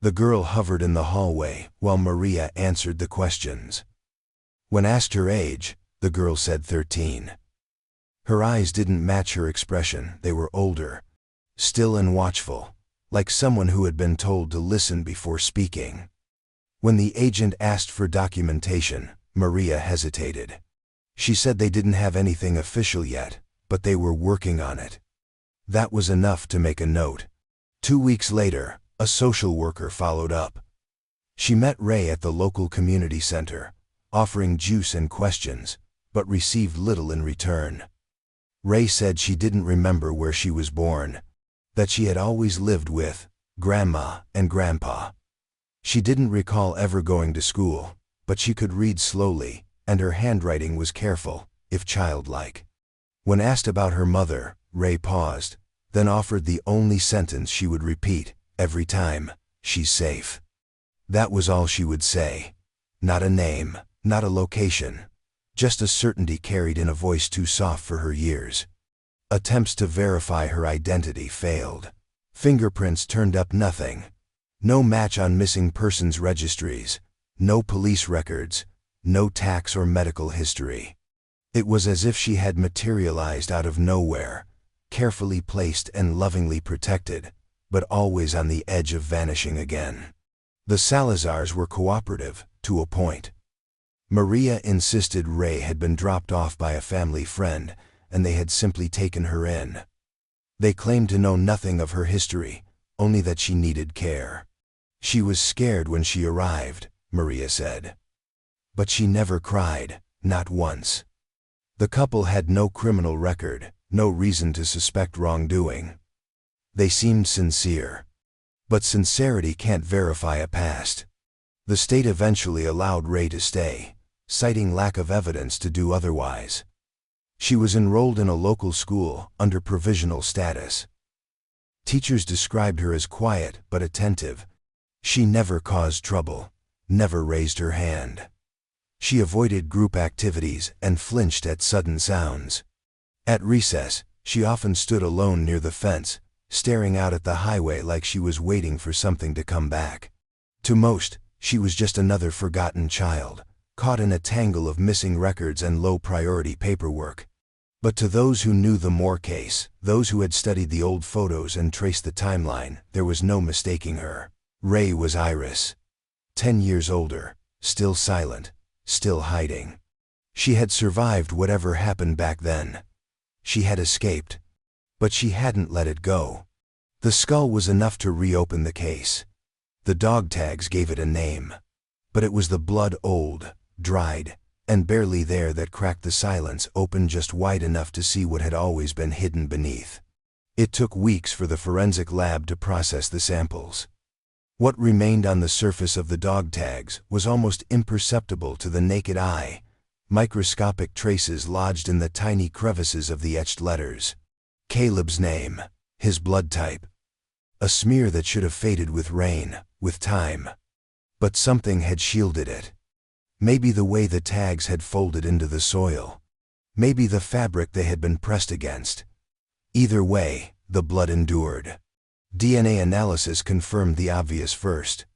The girl hovered in the hallway while Maria answered the questions. When asked her age, the girl said 13. Her eyes didn't match her expression, they were older, still and watchful, like someone who had been told to listen before speaking. When the agent asked for documentation, Maria hesitated. She said they didn't have anything official yet, but they were working on it. That was enough to make a note. 2 weeks later, a social worker followed up. She met Ray at the local community center, offering juice and questions, but received little in return. Ray said she didn't remember where she was born, that she had always lived with Grandma and Grandpa. She didn't recall ever going to school, but she could read slowly, and her handwriting was careful, if childlike. When asked about her mother, Ray paused, then offered the only sentence she would repeat every time: "She's safe." That was all she would say. Not a name, not a location, just a certainty carried in a voice too soft for her years. Attempts to verify her identity failed. Fingerprints turned up nothing. No match on missing persons registries, no police records, no tax or medical history. It was as if she had materialized out of nowhere, carefully placed and lovingly protected, but always on the edge of vanishing again. The Salazars were cooperative, to a point. Maria insisted Ray had been dropped off by a family friend, and they had simply taken her in. They claimed to know nothing of her history, only that she needed care. She was scared when she arrived, Maria said. But she never cried, not once. The couple had no criminal record, no reason to suspect wrongdoing. They seemed sincere. But sincerity can't verify a past. The state eventually allowed Ray to stay, citing lack of evidence to do otherwise. She was enrolled in a local school under provisional status. Teachers described her as quiet but attentive. She never caused trouble, never raised her hand. She avoided group activities and flinched at sudden sounds. At recess, she often stood alone near the fence, staring out at the highway like she was waiting for something to come back. To most, she was just another forgotten child, caught in a tangle of missing records and low-priority paperwork. But to those who knew the Moore case, those who had studied the old photos and traced the timeline, there was no mistaking her. Ray was Iris. 10 years older, still silent, still hiding. She had survived whatever happened back then. She had escaped, but she hadn't let it go. The skull was enough to reopen the case. The dog tags gave it a name. But it was the blood old, dried, and barely there that cracked the silence open just wide enough to see what had always been hidden beneath. It took weeks for the forensic lab to process the samples. What remained on the surface of the dog tags was almost imperceptible to the naked eye, microscopic traces lodged in the tiny crevices of the etched letters. Caleb's name, his blood type. A smear that should have faded with rain, with time. But something had shielded it. Maybe the way the tags had folded into the soil. Maybe the fabric they had been pressed against. Either way, the blood endured. DNA analysis confirmed the obvious first.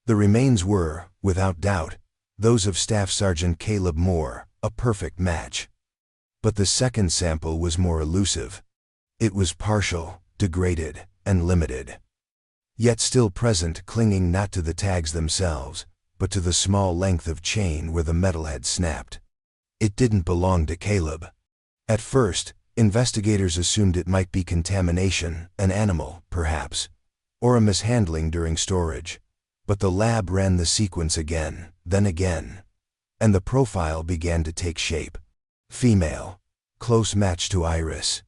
The remains were, without doubt, those of Staff Sergeant Caleb Moore, a perfect match. But the second sample was more elusive. It was partial, degraded, and limited. Yet still present, clinging not to the tags themselves, but to the small length of chain where the metal had snapped. It didn't belong to Caleb. At first, investigators assumed it might be contamination, an animal, perhaps, or a mishandling during storage. But the lab ran the sequence again, then again, and the profile began to take shape. Female, close match to iris.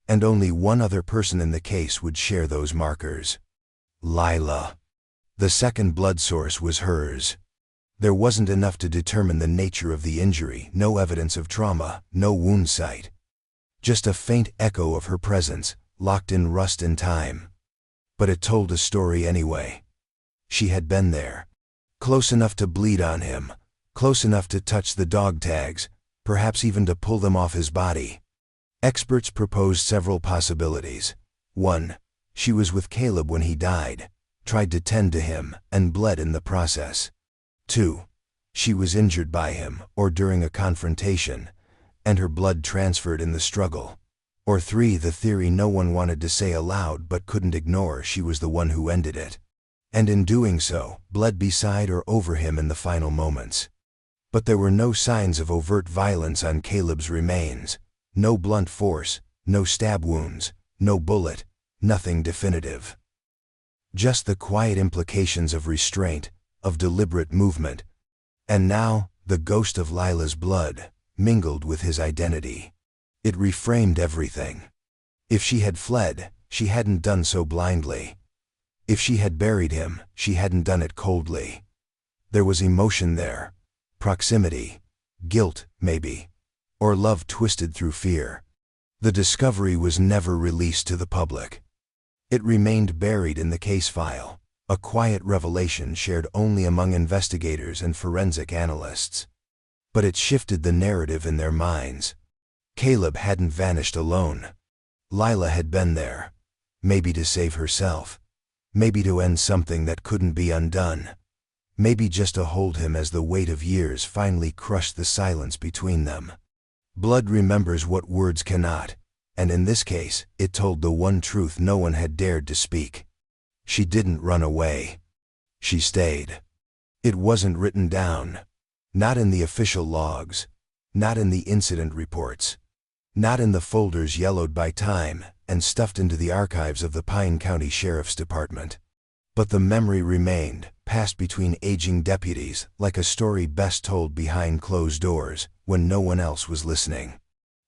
And only one other person in the case would share those markers. Lila. The second blood source was hers. There wasn't enough to determine the nature of the injury, no evidence of trauma, no wound site. Just a faint echo of her presence, locked in rust and time. But it told a story anyway. She had been there. Close enough to bleed on him, close enough to touch the dog tags, perhaps even to pull them off his body. Experts proposed several possibilities. 1. She was with Caleb when he died, tried to tend to him, and bled in the process. 2. She was injured by him, or during a confrontation, and her blood transferred in the struggle. Or 3. The theory no one wanted to say aloud but couldn't ignore: she was the one who ended it. And in doing so, bled beside or over him in the final moments. But there were no signs of overt violence on Caleb's remains. No blunt force, no stab wounds, no bullet, nothing definitive. Just the quiet implications of restraint, of deliberate movement. And now, the ghost of Lila's blood mingled with his identity. It reframed everything. If she had fled, she hadn't done so blindly. If she had buried him, she hadn't done it coldly. There was emotion there. Proximity. Guilt, maybe. Or love twisted through fear. The discovery was never released to the public. It remained buried in the case file, a quiet revelation shared only among investigators and forensic analysts. But it shifted the narrative in their minds. Caleb hadn't vanished alone. Lila had been there. Maybe to save herself. Maybe to end something that couldn't be undone. Maybe just to hold him as the weight of years finally crushed the silence between them. Blood remembers what words cannot, and in this case, it told the one truth no one had dared to speak. She didn't run away. She stayed. It wasn't written down. Not in the official logs. Not in the incident reports. Not in the folders yellowed by time and stuffed into the archives of the Pine County Sheriff's Department. But the memory remained, passed between aging deputies, like a story best told behind closed doors, when no one else was listening.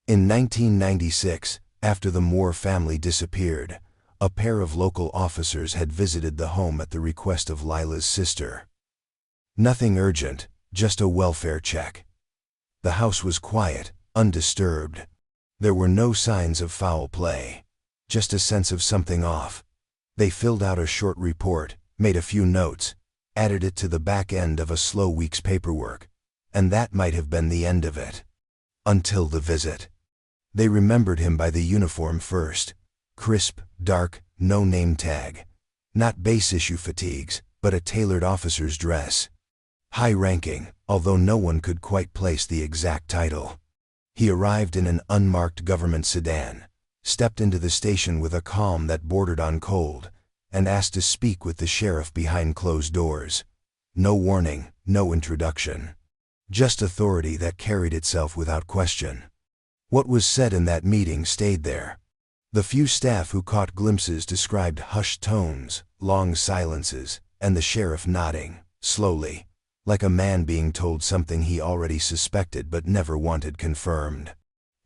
In 1996, after the Moore family disappeared, a pair of local officers had visited the home at the request of Lila's sister. Nothing urgent, just a welfare check. The house was quiet, undisturbed. There were no signs of foul play, just a sense of something off. They filled out a short report, made a few notes, added it to the back end of a slow week's paperwork, and that might have been the end of it. Until the visit. They remembered him by the uniform first. Crisp, dark, no name tag. Not base-issue fatigues, but a tailored officer's dress. High-ranking, although no one could quite place the exact title. He arrived in an unmarked government sedan, stepped into the station with a calm that bordered on cold, and asked to speak with the sheriff behind closed doors. No warning, no introduction. Just authority that carried itself without question. What was said in that meeting stayed there. The few staff who caught glimpses described hushed tones, long silences, and the sheriff nodding, slowly, like a man being told something he already suspected but never wanted confirmed.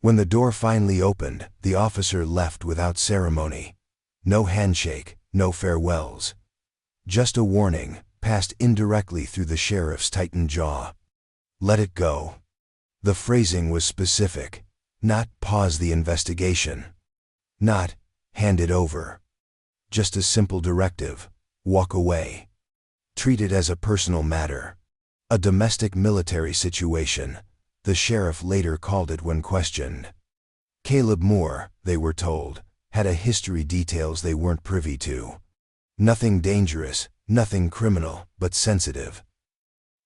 When the door finally opened, the officer left without ceremony. No handshake, no farewells. Just a warning, passed indirectly through the sheriff's tightened jaw. Let it go. The phrasing was specific. Not pause the investigation. Not hand it over. Just a simple directive. Walk away. Treat it as a personal matter. A domestic military situation, the sheriff later called it when questioned. Caleb Moore, they were told, had a history details they weren't privy to. Nothing dangerous, nothing criminal, but sensitive.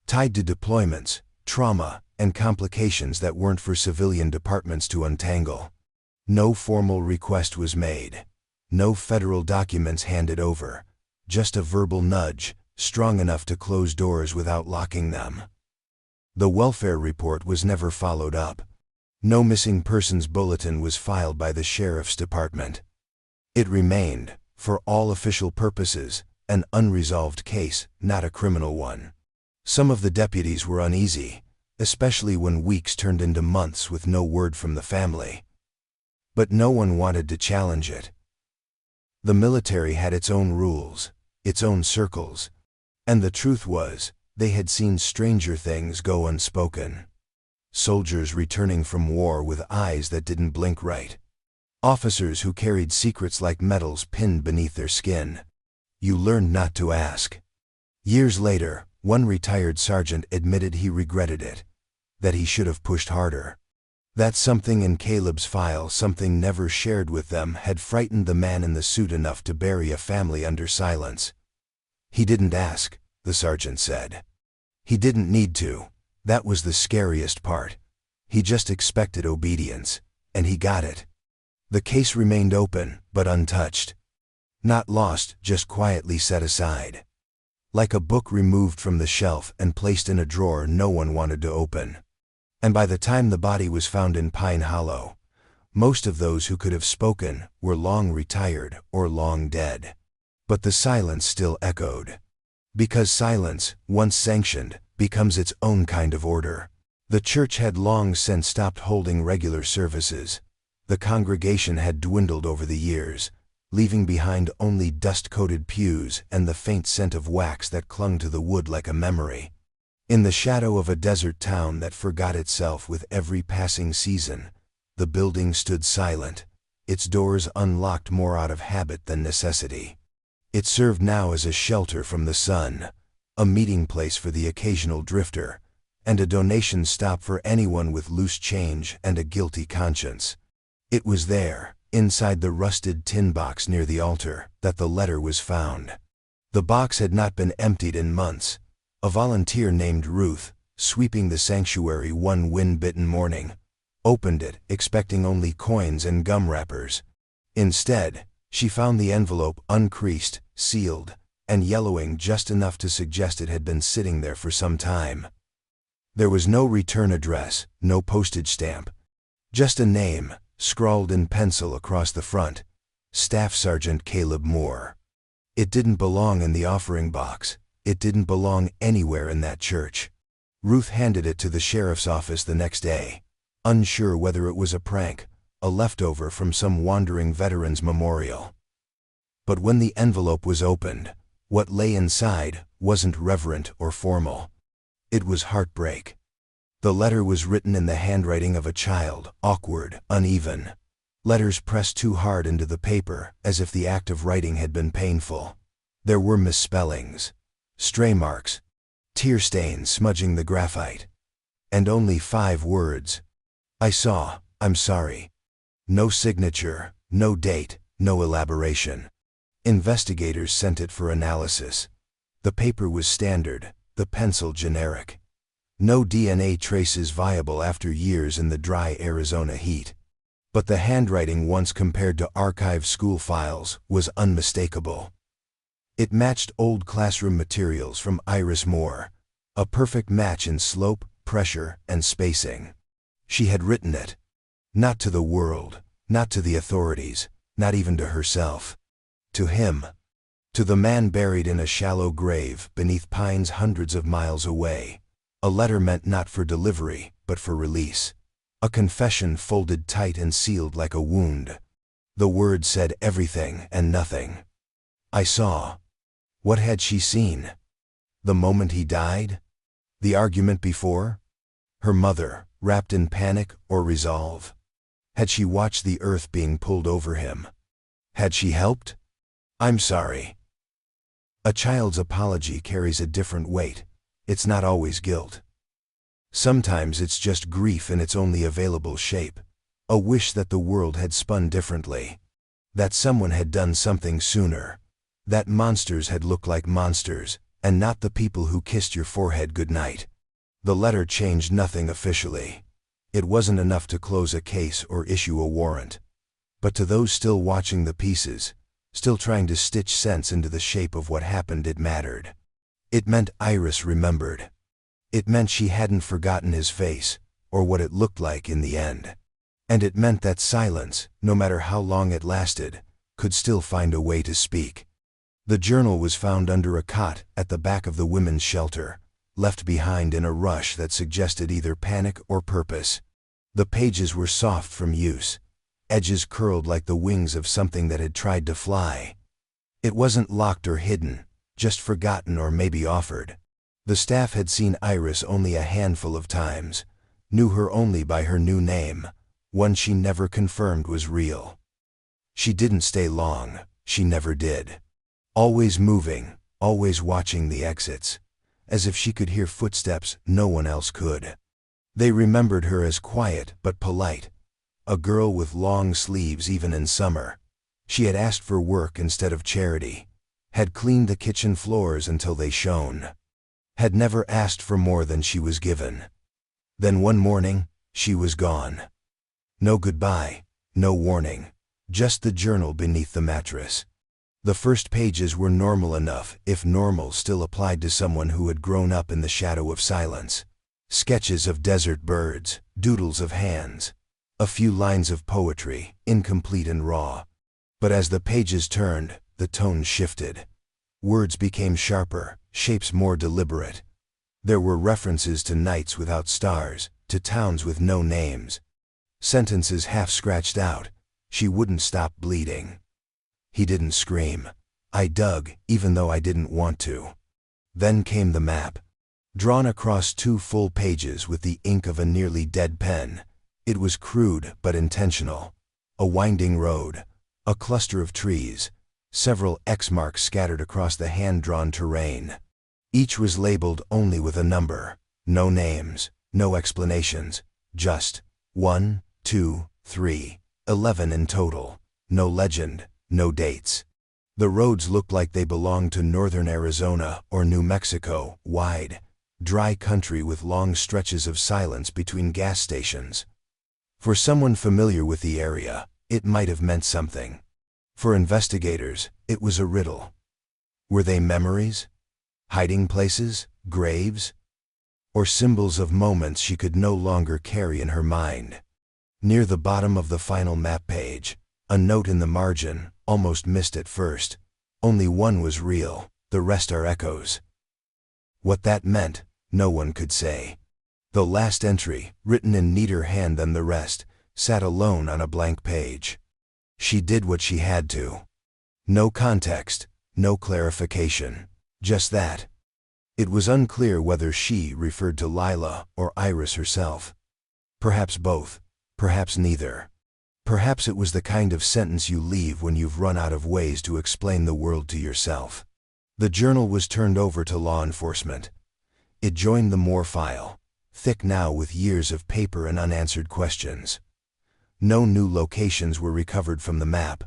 Tied to deployments, trauma, and complications that weren't for civilian departments to untangle. No formal request was made. No federal documents handed over. Just a verbal nudge, strong enough to close doors without locking them. The welfare report was never followed up. No missing persons bulletin was filed by the sheriff's department. It remained, for all official purposes, an unresolved case, not a criminal one. Some of the deputies were uneasy, especially when weeks turned into months with no word from the family. But no one wanted to challenge it. The military had its own rules, its own circles, and the truth was, they had seen stranger things go unspoken. Soldiers returning from war with eyes that didn't blink right. Officers who carried secrets like metals pinned beneath their skin. You learned not to ask. Years later, one retired sergeant admitted he regretted it, that he should have pushed harder. That something in Caleb's file, something never shared with them, had frightened the man in the suit enough to bury a family under silence. He didn't ask, the sergeant said. He didn't need to. That was the scariest part. He just expected obedience, and he got it. The case remained open, but untouched. Not lost, just quietly set aside. Like a book removed from the shelf and placed in a drawer no one wanted to open. And by the time the body was found in Pine Hollow, most of those who could have spoken were long retired or long dead. But the silence still echoed. Because silence, once sanctioned, becomes its own kind of order. The church had long since stopped holding regular services. The congregation had dwindled over the years, leaving behind only dust-coated pews and the faint scent of wax that clung to the wood like a memory. In the shadow of a desert town that forgot itself with every passing season, the building stood silent, its doors unlocked more out of habit than necessity. It served now as a shelter from the sun, a meeting place for the occasional drifter, and a donation stop for anyone with loose change and a guilty conscience. It was there, inside the rusted tin box near the altar, that the letter was found. The box had not been emptied in months. A volunteer named Ruth, sweeping the sanctuary one wind-bitten morning, opened it expecting only coins and gum wrappers. Instead, she found the envelope uncreased, sealed, and yellowing just enough to suggest it had been sitting there for some time. There was no return address, no postage stamp. Just a name, scrawled in pencil across the front. Staff Sergeant Caleb Moore. It didn't belong in the offering box. It didn't belong anywhere in that church. Ruth handed it to the sheriff's office the next day, unsure whether it was a prank, a leftover from some wandering veteran's memorial. But when the envelope was opened, what lay inside wasn't reverent or formal. It was heartbreak. The letter was written in the handwriting of a child, awkward, uneven. Letters pressed too hard into the paper, as if the act of writing had been painful. There were misspellings, stray marks, tear stains smudging the graphite. And only 5 words. I saw, I'm sorry. No signature, no date, no elaboration. Investigators sent it for analysis. The paper was standard, the pencil generic. No DNA traces viable after years in the dry Arizona heat. But the handwriting, once compared to archive school files, was unmistakable. It matched old classroom materials from Iris Moore, a perfect match in slope, pressure, and spacing. She had written it. Not to the world, not to the authorities, not even to herself. To him. To the man buried in a shallow grave beneath pines hundreds of miles away. A letter meant not for delivery, but for release. A confession folded tight and sealed like a wound. The word said everything and nothing. I saw. What had she seen? The moment he died? The argument before? Her mother, wrapped in panic or resolve? Had she watched the earth being pulled over him? Had she helped? I'm sorry. A child's apology carries a different weight. It's not always guilt. Sometimes it's just grief in its only available shape, a wish that the world had spun differently, that someone had done something sooner, that monsters had looked like monsters, and not the people who kissed your forehead goodnight. The letter changed nothing officially. It wasn't enough to close a case or issue a warrant. But to those still watching the pieces, still trying to stitch sense into the shape of what happened, it mattered. It meant Iris remembered. It meant she hadn't forgotten his face, or what it looked like in the end. And it meant that silence, no matter how long it lasted, could still find a way to speak. The journal was found under a cot at the back of the women's shelter, left behind in a rush that suggested either panic or purpose. The pages were soft from use, edges curled like the wings of something that had tried to fly. It wasn't locked or hidden, just forgotten or maybe offered. The staff had seen Iris only a handful of times, knew her only by her new name, one she never confirmed was real. She didn't stay long, she never did. Always moving, always watching the exits, as if she could hear footsteps no one else could. They remembered her as quiet but polite, a girl with long sleeves even in summer. She had asked for work instead of charity, had cleaned the kitchen floors until they shone, had never asked for more than she was given. Then one morning, she was gone. No goodbye, no warning, just the journal beneath the mattress. The first pages were normal enough, if normal still applied to someone who had grown up in the shadow of silence. Sketches of desert birds, doodles of hands, a few lines of poetry, incomplete and raw. But as the pages turned, the tone shifted. Words became sharper, shapes more deliberate. There were references to nights without stars, to towns with no names. Sentences half scratched out. She wouldn't stop bleeding. He didn't scream. I dug, even though I didn't want to. Then came the map. Drawn across 2 full pages with the ink of a nearly dead pen. It was crude but intentional. A winding road, a cluster of trees, several X marks scattered across the hand-drawn terrain. Each was labeled only with a number. No names, no explanations, just 1, 2, 3, 11 in total. No legend, no dates. The roads looked like they belonged to northern Arizona or New Mexico, wide, dry country with long stretches of silence between gas stations. For someone familiar with the area, it might have meant something. For investigators, it was a riddle. Were they memories? Hiding places? Graves? Or symbols of moments she could no longer carry in her mind? Near the bottom of the final map page, a note in the margin, almost missed at first. Only one was real, the rest are echoes. What that meant, no one could say. The last entry, written in neater hand than the rest, sat alone on a blank page. She did what she had to. No context, no clarification, just that. It was unclear whether she referred to Lila or Iris herself. Perhaps both, perhaps neither. Perhaps it was the kind of sentence you leave when you've run out of ways to explain the world to yourself. The journal was turned over to law enforcement. It joined the Moore file, thick now with years of paper and unanswered questions. No new locations were recovered from the map,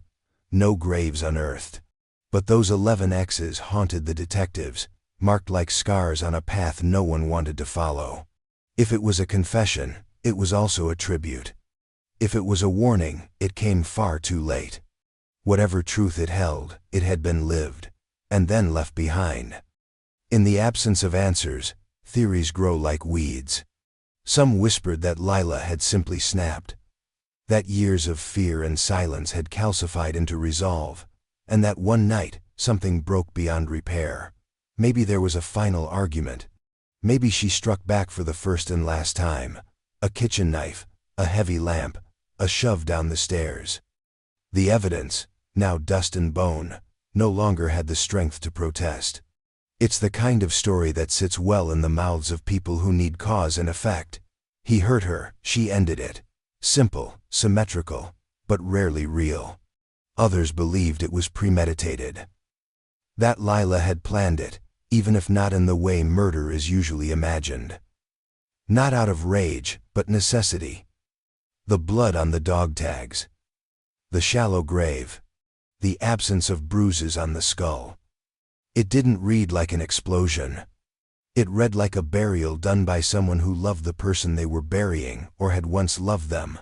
no graves unearthed. But those 11 X's haunted the detectives, marked like scars on a path no one wanted to follow. If it was a confession, it was also a tribute. If it was a warning, it came far too late. Whatever truth it held, it had been lived, and then left behind. In the absence of answers, theories grow like weeds. Some whispered that Lila had simply snapped, that years of fear and silence had calcified into resolve, and that one night, something broke beyond repair. Maybe there was a final argument. Maybe she struck back for the first and last time. A kitchen knife, a heavy lamp, a shove down the stairs. The evidence, now dust and bone, no longer had the strength to protest. It's the kind of story that sits well in the mouths of people who need cause and effect. He hurt her, she ended it. Simple, symmetrical, but rarely real. Others believed it was premeditated. That Lila had planned it, even if not in the way murder is usually imagined. Not out of rage, but necessity. The blood on the dog tags. The shallow grave. The absence of bruises on the skull. It didn't read like an explosion. It read like a burial done by someone who loved the person they were burying or had once loved them.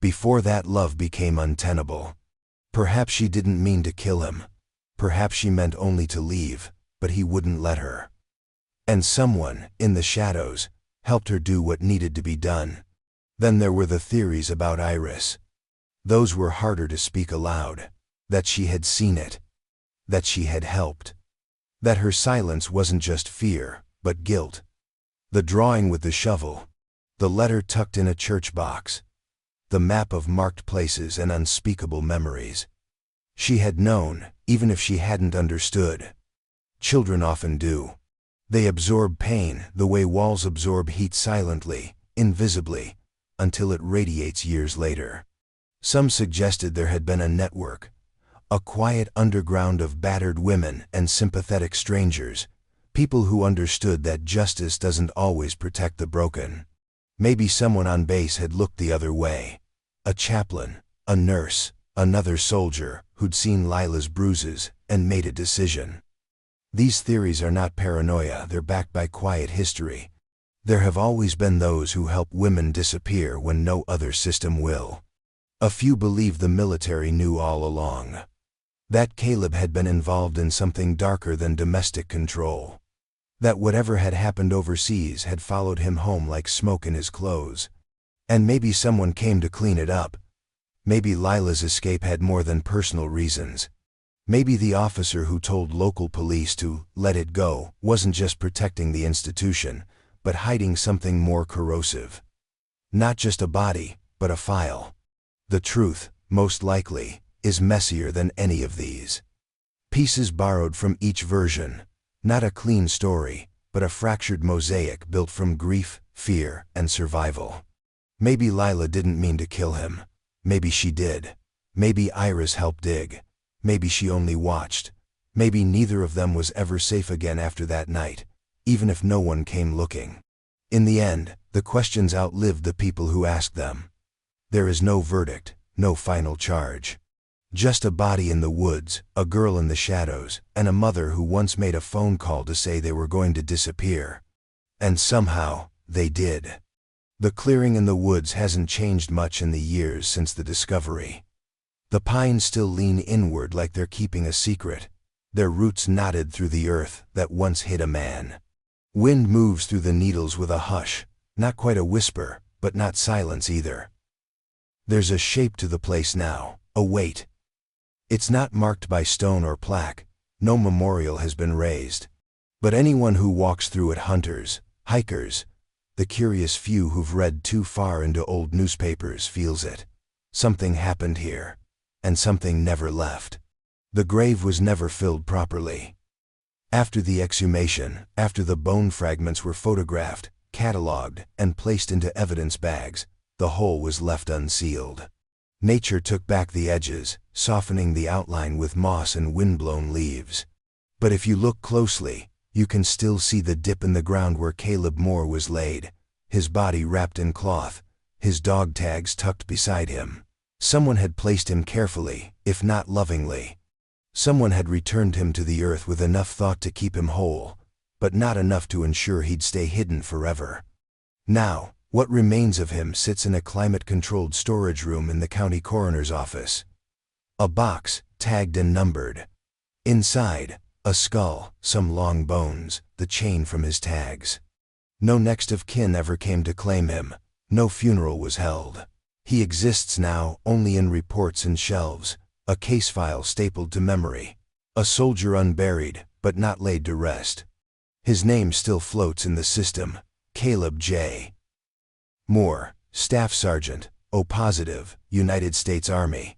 Before that love became untenable. Perhaps she didn't mean to kill him. Perhaps she meant only to leave, but he wouldn't let her. And someone, in the shadows, helped her do what needed to be done. Then there were the theories about Iris. Those were harder to speak aloud. That she had seen it. That she had helped. That her silence wasn't just fear, but guilt. The drawing with the shovel. The letter tucked in a church box. The map of marked places and unspeakable memories. She had known, even if she hadn't understood. Children often do. They absorb pain the way walls absorb heat silently, invisibly, until it radiates years later. Some suggested there had been a network. A quiet underground of battered women and sympathetic strangers, people who understood that justice doesn't always protect the broken. Maybe someone on base had looked the other way. A chaplain, a nurse, another soldier who'd seen Lila's bruises and made a decision. These theories are not paranoia, they're backed by quiet history. There have always been those who help women disappear when no other system will. A few believe the military knew all along. That Caleb had been involved in something darker than domestic control. That whatever had happened overseas had followed him home like smoke in his clothes. And maybe someone came to clean it up. Maybe Lila's escape had more than personal reasons. Maybe the officer who told local police to let it go wasn't just protecting the institution, but hiding something more corrosive. Not just a body, but a file. The truth, most likely, is messier than any of these. Pieces borrowed from each version, not a clean story, but a fractured mosaic built from grief, fear, and survival. Maybe Lila didn't mean to kill him. Maybe she did. Maybe Iris helped dig. Maybe she only watched. Maybe neither of them was ever safe again after that night, even if no one came looking. In the end, the questions outlived the people who asked them. There is no verdict, no final charge. Just a body in the woods, a girl in the shadows, and a mother who once made a phone call to say they were going to disappear. And somehow, they did. The clearing in the woods hasn't changed much in the years since the discovery. The pines still lean inward like they're keeping a secret, their roots knotted through the earth that once hid a man. Wind moves through the needles with a hush, not quite a whisper, but not silence either. There's a shape to the place now, a weight. It's not marked by stone or plaque, no memorial has been raised. But anyone who walks through it, hunters, hikers, the curious few who've read too far into old newspapers, feels it. Something happened here, and something never left. The grave was never filled properly. After the exhumation, after the bone fragments were photographed, catalogued, and placed into evidence bags, the hole was left unsealed. Nature took back the edges, softening the outline with moss and windblown leaves. But if you look closely, you can still see the dip in the ground where Caleb Moore was laid, his body wrapped in cloth, his dog tags tucked beside him. Someone had placed him carefully, if not lovingly. Someone had returned him to the earth with enough thought to keep him whole, but not enough to ensure he'd stay hidden forever. Now, what remains of him sits in a climate-controlled storage room in the county coroner's office. A box, tagged and numbered. Inside, a skull, some long bones, the chain from his tags. No next of kin ever came to claim him. No funeral was held. He exists now only in reports and shelves, a case file stapled to memory. A soldier unburied, but not laid to rest. His name still floats in the system, Caleb J. Moore, Staff Sergeant, O positive, United States Army.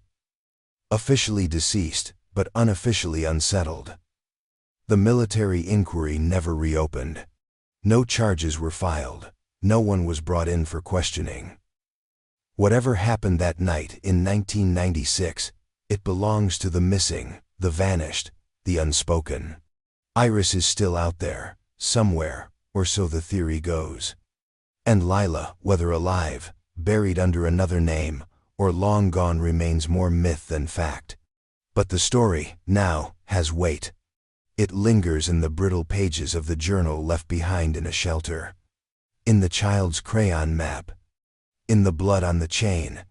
Officially deceased, but unofficially unsettled. The military inquiry never reopened. No charges were filed. No one was brought in for questioning. Whatever happened that night in 1996, it belongs to the missing, the vanished, the unspoken. Iris is still out there, somewhere, or so the theory goes. And Lila, whether alive, buried under another name, or long gone, remains more myth than fact. But the story, now, has weight. It lingers in the brittle pages of the journal left behind in a shelter. In the child's crayon map. In the blood on the chain.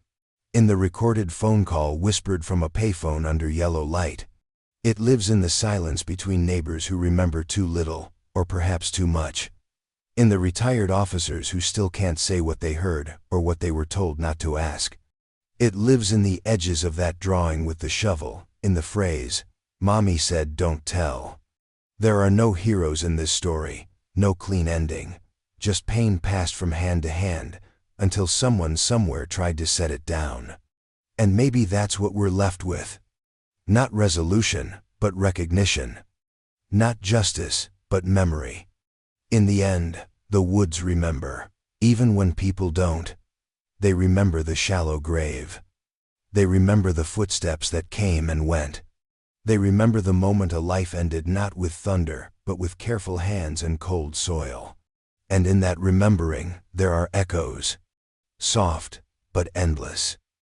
In the recorded phone call whispered from a payphone under yellow light. It lives in the silence between neighbors who remember too little, or perhaps too much. In the retired officers who still can't say what they heard, or what they were told not to ask. It lives in the edges of that drawing with the shovel, in the phrase, "Mommy said don't tell." There are no heroes in this story, no clean ending, just pain passed from hand to hand, until someone somewhere tried to set it down. And maybe that's what we're left with. Not resolution, but recognition. Not justice, but memory. In the end, the woods remember, even when people don't. They remember the shallow grave. They remember the footsteps that came and went. They remember the moment a life ended not with thunder, but with careful hands and cold soil. And in that remembering, there are echoes. Soft, but endless.